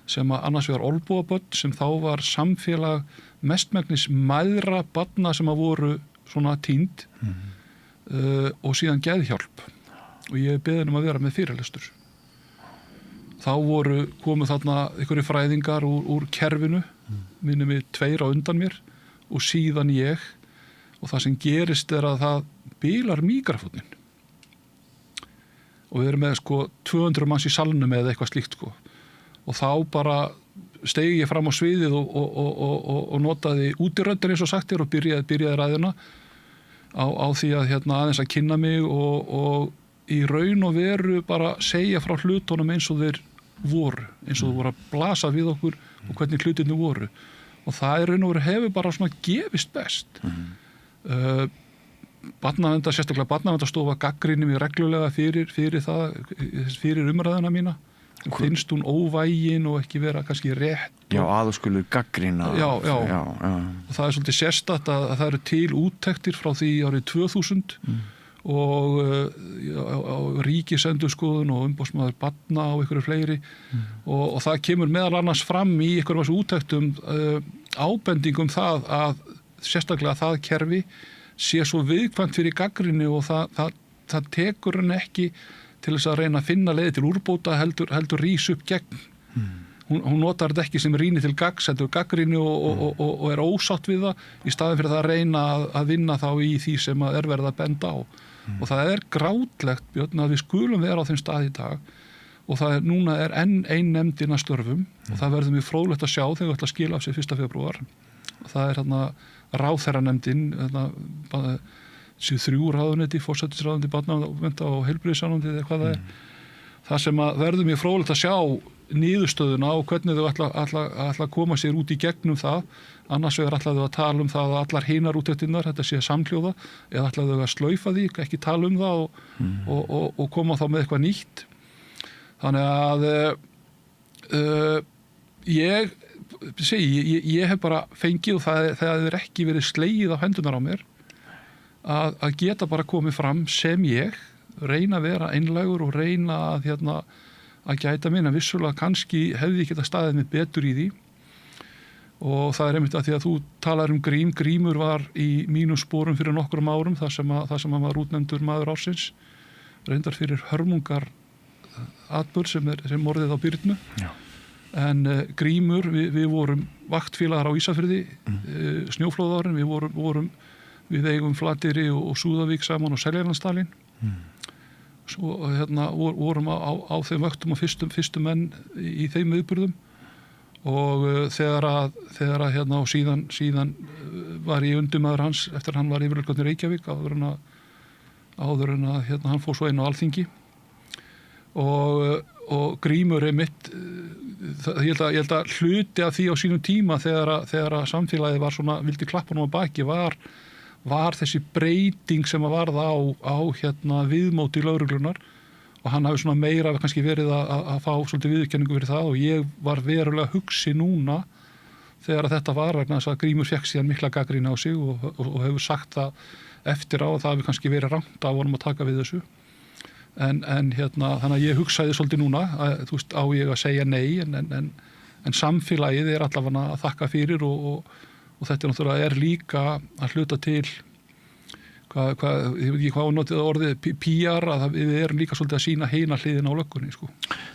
sem að annars vegar olbúabörn sem þá var samfélag mestmegnis mæðra barna sem að voru svona týnd og síðan geðhjálp og ég beðin að vera með fyrirlestur. Þá komu þarna einhverju fræðingar úr kerfinu, minnum við 2 á undan mér og síðan ég og það sem gerist er að það bilar míkrafóninn og við erum með sko 200 manns í salnum eða eitthvað slíkt sko og þá bara steig ég fram á sviðið og notaði útiröddin eins og sagt og byrjaði ræðuna á því að aðeins að kynna mig og í raun og veru bara segja frá hlutunum eins og þeir voru, eins og þú voru að blasa við okkur og hvernig hlutinni voru og það raun og veru hefur bara svona gefist best sérstaklega barnaverndarstofa gagnrýnir mig reglulega fyrir umræðuna mína finnst hún óvægin og ekki vera kannski rétt Já, að þú skulur gagnrýna Já. Og það svolítið sérstakt að það eru til úttektir frá því árið 2000 og á ríkisendurskoðun og umboðsmaður barna og einhverju fleiri og það kemur meðal annars fram í einhverjum þessu úttektum ábendingum það að sérstaklega það kerfi sé svo viðkvæmt fyrir gagnrýni og það tekur hann ekki til þess að reyna að finna leiði til úrbóta heldur rís upp gegn hún notar þetta ekki sem rýni til gagns heldur gagnrýni og er ósátt við það í staðin fyrir það að reyna að vinna þá í því sem er verið að benda á og það er grátlegt Björn að við skulum vera á þeim stað í dag og það núna enn ein nefndin að störfum og það verður mjög fróðlegt að sjá þegar við ætla að skila af sér 1. febrúar og það er ráðherranefndin 3 ráðuneyti, forsætisráðuneyti, barnavernda og heilbrigðisráðuneyti eða hvað það það sem verður mjög fróðlegt að sjá niðurstöðuna og hvernig þau ætla að koma sér út í gegnum það annars vegar ætla þau að tala um það að allar hinar úttektirnar, þetta sé samhljóða eða ætla þau að slaufa því, ekki tala um það og koma þá með eitthvað nýtt þannig að ég hef bara fengið og það hefur ekki verið slegið á hendunar á mér að geta bara komið fram sem ég reyna að vera einlægur og reyna að gæta minna vissulega kannski hefði ég geta staðið mig betur í því og það einmitt að því að þú talar um Grímur var í mínum sporum fyrir nokkrum árum þar sem hann var útnefndur maður ársins reyndar fyrir hörmungar atburð sem morðið á Birnu en Grímur við vorum vaktfélagar á Ísafirði snjóflóðárin við eigum Flateyri og Súðavík saman og Seljalandsdalinn svo vorum á þeim vöktum og fyrstu menn í þeim viðburðum og þegar að og síðan var ég undirmaður hans eftir að hann var yfirlöggatni Reykjavík áður en að hann fór svo inn á Alþingi og Grímur mitt ég held að hluti af því á sínum tíma þegar að samfélagið var svona vildi klappa nú á baki var þessi breyting sem að varða á viðmóti lögreglunar og hann hafi svona meira kannski verið að fá svolítið viðurkenningu fyrir það og ég var verulega hugsi núna þegar þetta var vegna þess að Grímur fékk síðan mikla gagnrýni á sig og hefur sagt það eftir á að það hafi kannski verið rangt af honum að taka við þessu en þannig að ég hugsaði svolítið núna að þú veist á ég að segja nei en samfélagið er allavega að þakka fyrir og þetta náttúrulega líka að hluta til ég veit ekki hvað notið orðið PR að við erum líka svolítið að sína heina hliðina á löggunni sko.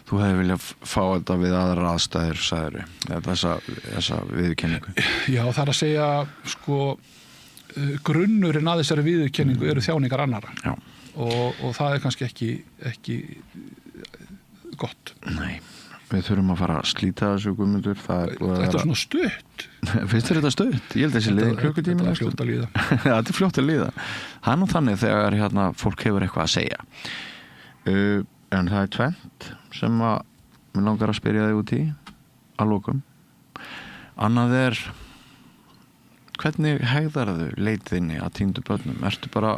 Þú hefði viljað fá þetta við aðra aðstæður sagðirðu, þessa viðurkenningu Já, það er að segja sko grunnurinn að þessari viðurkenningu eru þjáningar annarra og það er kannski ekki gott Nei, við þurfum að fara að slíta þessu Guðmundur Þetta er svona stutt Finnst þér þetta stutt? Ég held þessi liðin klukkutími Þetta er fljótt að líða Þetta er fljótt að líða Það er nú þannig þegar fólk hefur eitthvað að segja en það er tvennt sem að mér langar að spyrja þig út í að lokum annað er hvernig hegðarðu leiðinni að týndu börnum? Ertu bara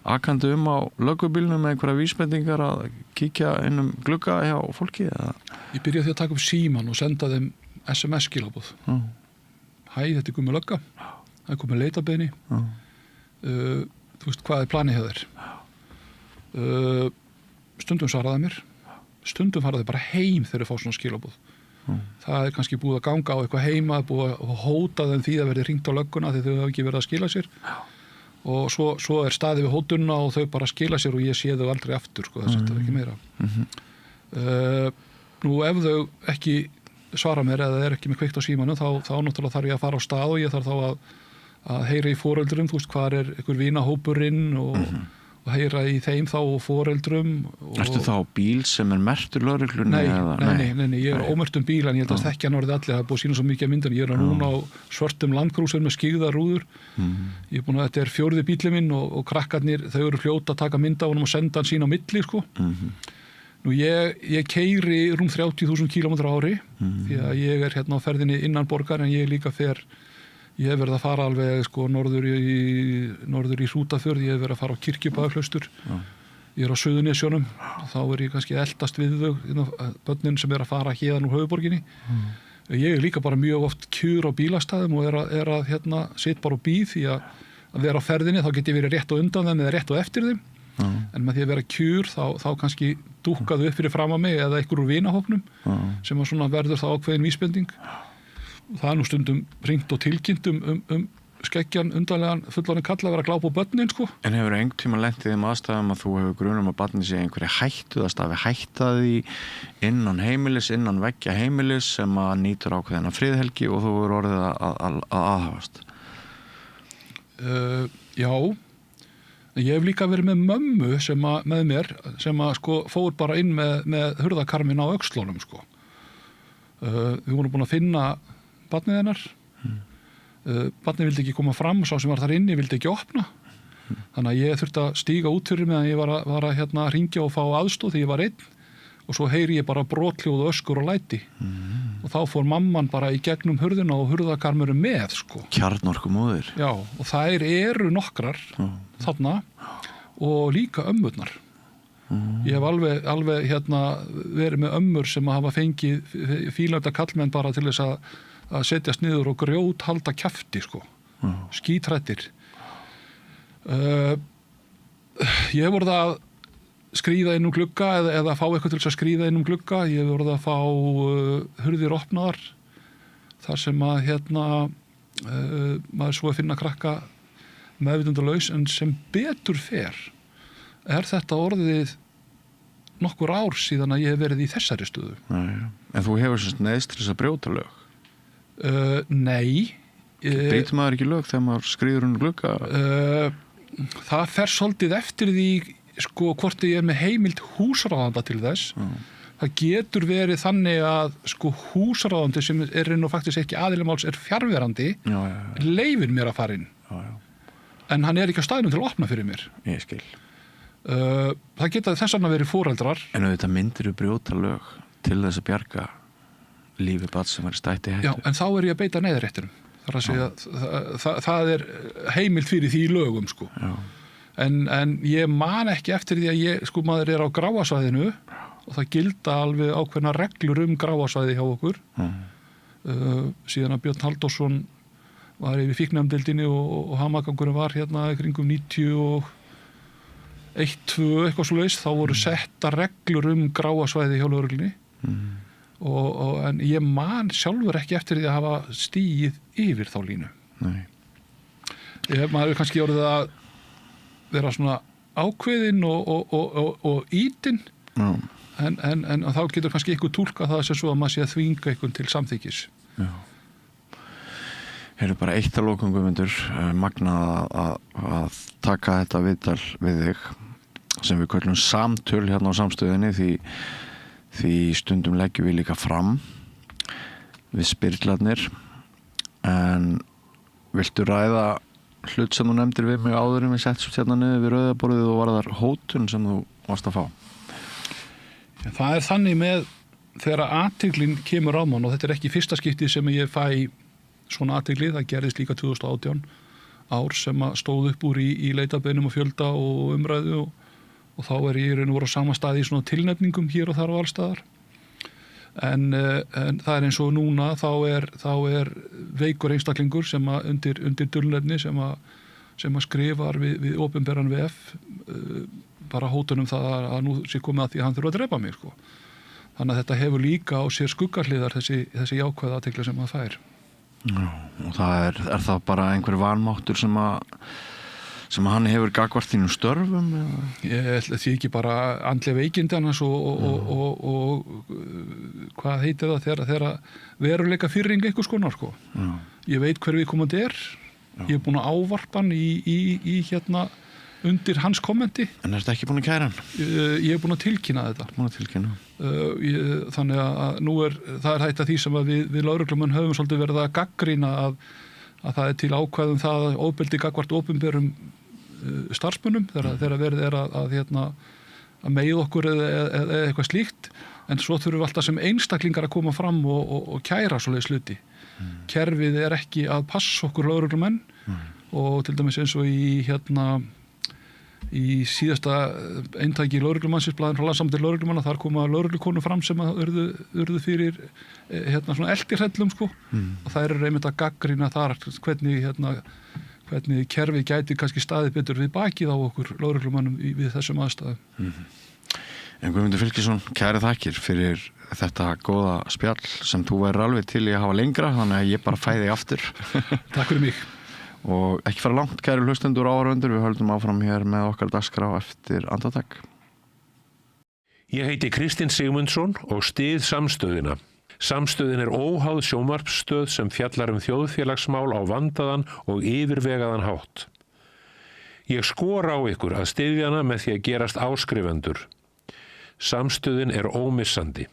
akandi á löggubílnum með einhverja vísbendingar að kíkja inn glugga hjá fólki? Eða? Ég byrjaði því að taka upp síman og senda þeim SMS-skilaboð Hæ, þetta er komið lögga það er komið leitabeiðni þú veist, hvað er planið hjá þér? Stundum svaraði mér stundum faraði bara heim þegar þeir fá svona skilaboð það er kannski búið að ganga á eitthvað heima búið að hóta þeim því að verði hringt á lögguna því þau hafa ekki verið að skila sér og svo er staðið við hótunna og þau bara skila sér og ég sé þau aldrei aftur sko, þess að þetta er ekki meira nú ef þau ekki svara mér eða er ekki með kveikt á símanum þá náttúrulega þarf ég að fara á stað og ég þarf þá að heyra í foreldrum þú veist hvað er einhver vinahópurinn og heyra í þeim þá og foreldrum Ertu þá á bíl sem er merktur lögreglunni? Nei, ég er ómerktum bíl en ég held að þekkja hann orðið allir það er búið að sína svo mikið af myndin ég er núna á svörtum landkrúsir með skýgðar rúður ég er búin að þetta er 4. bílinn minn og krakkarnir þau eru fljóta að taka mynda á honum og senda hann sín á milli sko Nú ég keyri rúm 30.000 kílómetra á ári því að ég hérna á ferðinni innan borgar en ég líka ég hef verið að fara alveg sko norður í Hrútafjörð, ég hef verið að fara á Kirkjubæðarklaustur, ég á Suðurnesjunum, þá ég kannski eldast við þau, börnin sem að fara héðan úr höfuborginni. Ég líka bara mjög oft kjur á bílastæðum og að hérna sitt bara á bíð því að vera á ferðinni, þá get ég verið rétt á undan þeim eða rétt á eftir þeim. En með því að vera kjur þá kannski dúkkaðu upp fyrir fram að mig eða einhver úr vinahópnum sem að svona verður þá ákveðin vísbending. Það nú stundum hringt og tilkynnt skeggjan undarlegan fullorðinn kall að vera að glápa á börnin sko. En hefur einhvern tíma lent í þeim aðstæðum að þú hefur grunum að barnið sé einhverja hættu að stafi hættaði innan heimilis, innan veggja heimilis sem að nýtur ákveðina friðhelgi og þú verður orðið að aðhafast? Já. Ég hef líka verið með mömmu með mér sem að sko fór bara inn með hurðakarmin á öxlunum sko. Við vorum búin að finna barnið hennar. Barnið vildi ekki koma fram, sá sem var þar inni vildi ekki opna. Þannig að ég þurfti að stíga út fyrir meðan ég var að hérna hringja og fá aðstoð því ég var einn og svo heyri ég bara brothljóð og öskur og læti. Og þá fór mamman bara í gegnum hurðina og hurðakarmurinn með sko. Kjarnorkumóðir. Já, og þær eru nokkrar þarna og líka ömmurnar. Ég hef alveg hérna verið með ömmur sem hafa fengið fílanda kallmenn bara til þess að setjast niður og grjót halda kjafti sko. Skítrættir. Ég hef voruð að skríða inn glugga eða fá eitthvað til þess að skríða inn glugga. Ég hef voruð að fá hurðir opnaðar þar sem að hérna maður svo að finna krakka meðvitundalaus en sem betur fer þetta orðið nokkur ár síðan að ég hef verið í þessari stöðu. En þú hefur semst neyðst til þess að brjóta lög? Nei. Brýtur maður ekki lög þegar maður skríður glugga? Það fer svolítið eftir því sko hvort ég með heimild húsráðanda til þess. Það getur verið þannig að sko húsráðandi sem nú faktisk ekki aðilamáls fjarverandi leyfir mér að fara inn. En hann ekki á staðnum til að opna fyrir mér. Ég skil. Það geta þess vegna verið foreldrar. En auðvitað myndirðu brjóta lög til þess að bjarga lífi barns sem stætt í hættu? Já, en þá ég að beita neyðarréttinum. Það heimild fyrir því í lögum sko. En ég man ekki eftir því að sko maður á gráasvæðinu og það gilda alveg ákveðna reglur gráasvæði hjá okkur. Síðan að Björn Halldórsson var yfir fíkniefnadeildinni og hamagangurinn var hérna í kringum 91-2 eitthvað svoleiðis, þá voru setta reglur gráasvæði hjá lögreglunni. En ég man sjálfur ekki eftir því að hafa stigið yfir þá línu. Nei. Maður kannski orðið að vera svona ákveðinn og ítinn en þá getur kannski einhver túlka það sem svo að maður sé að þvinga einhvern til samþykkis. Já. Heyrðu bara eitt að lokum Guðmundur, magnað að taka þetta viðtal við þig sem við köllum samtöl hérna á samstöðinni því stundum leggjum við líka fram við spyrlarnir. En viltu ræða hlut sem þú nefndir við mig áður en við settum hérna niður við rauðaborðið og var þar hótun sem þú varst að fá? Það þannig með þegar athyglin kemur á mann og þetta ekki fyrsta skiptið sem ég fæ svona athygli, það gerðist líka 2018 ár sem að stóð upp úr í leitabeinum og fjölda og umræðu og þá ég í raun og veru á sama staði í svona tilnefningum hér og þar og allstaðar. En það eins og núna þá veikur einstaklingur sem að undir dulnefni sem að skrifar við opinberan VF bara hótunum það að nú sé komið að því að hann þurfa að drepa mig sko. Þannig að þetta hefur líka á sér skuggarhliðar þessi jákvæða athygli sem maður fær. Já, og það er það bara einhver vanmáttur sem hann hefur gagnvart þínum störfum? Ég ætla því ekki bara andlega veikindi annars og hvað heitir það þegar veruleika fyrring einhvers konar sko. Ég veit hver viðkomandi ég búin að ávarpa hann í hérna undir hans kommenti. En þetta ekki búin að kæra hann? Ég búin að tilkynna þetta. Búin að tilkynna. Þannig að nú það hægt að því sem að við lögreglumenn höfum svolítið verið að gagnrýna að það til ákvæðum það að ofbeldi gagnvart opinberum starfsmönnum þegar verið að að meiða okkur eða eitthvað slíkt, en svo þurfum við alltaf sem einstaklingar að koma fram og kæra svoleiðis hluti. Kerfið er ekki að passa okkur lögreglumenn og til dæmis eins og í síðasta eintaki lögreglumannsins-blaðinu frá Landssambandi lögreglumanna, þar koma lögreglukonu fram sem að urðu fyrir svona eldirhellum sko, og þær eru einmitt að gagnrýna þar hvernig kerfið gæti kannski staðið betur við bakið á okkur lögreglumannum við þessum aðstæðum. En Guðmundur Fylkisson, kæri þakkir fyrir þetta góða spjall sem þú verður alveg til í að hafa lengra, þannig að ég bara fæði þig aftur. Takk fyrir mig. Og ekki fara langt, kæri hlustendur og áhorfendur, við höldum áfram hér með okkar dagskrá eftir andartak. Ég heiti Kristinn Sigmundsson og styð Samstöðina. Samstöðin er óháð sjónvarpsstöð sem fjallar þjóðfélagsmál á vandaðan og yfirvegaðan hátt. Ég skora á ykkur að styðja hana með því að gerast áskrifendur. Samstöðin er ómissandi.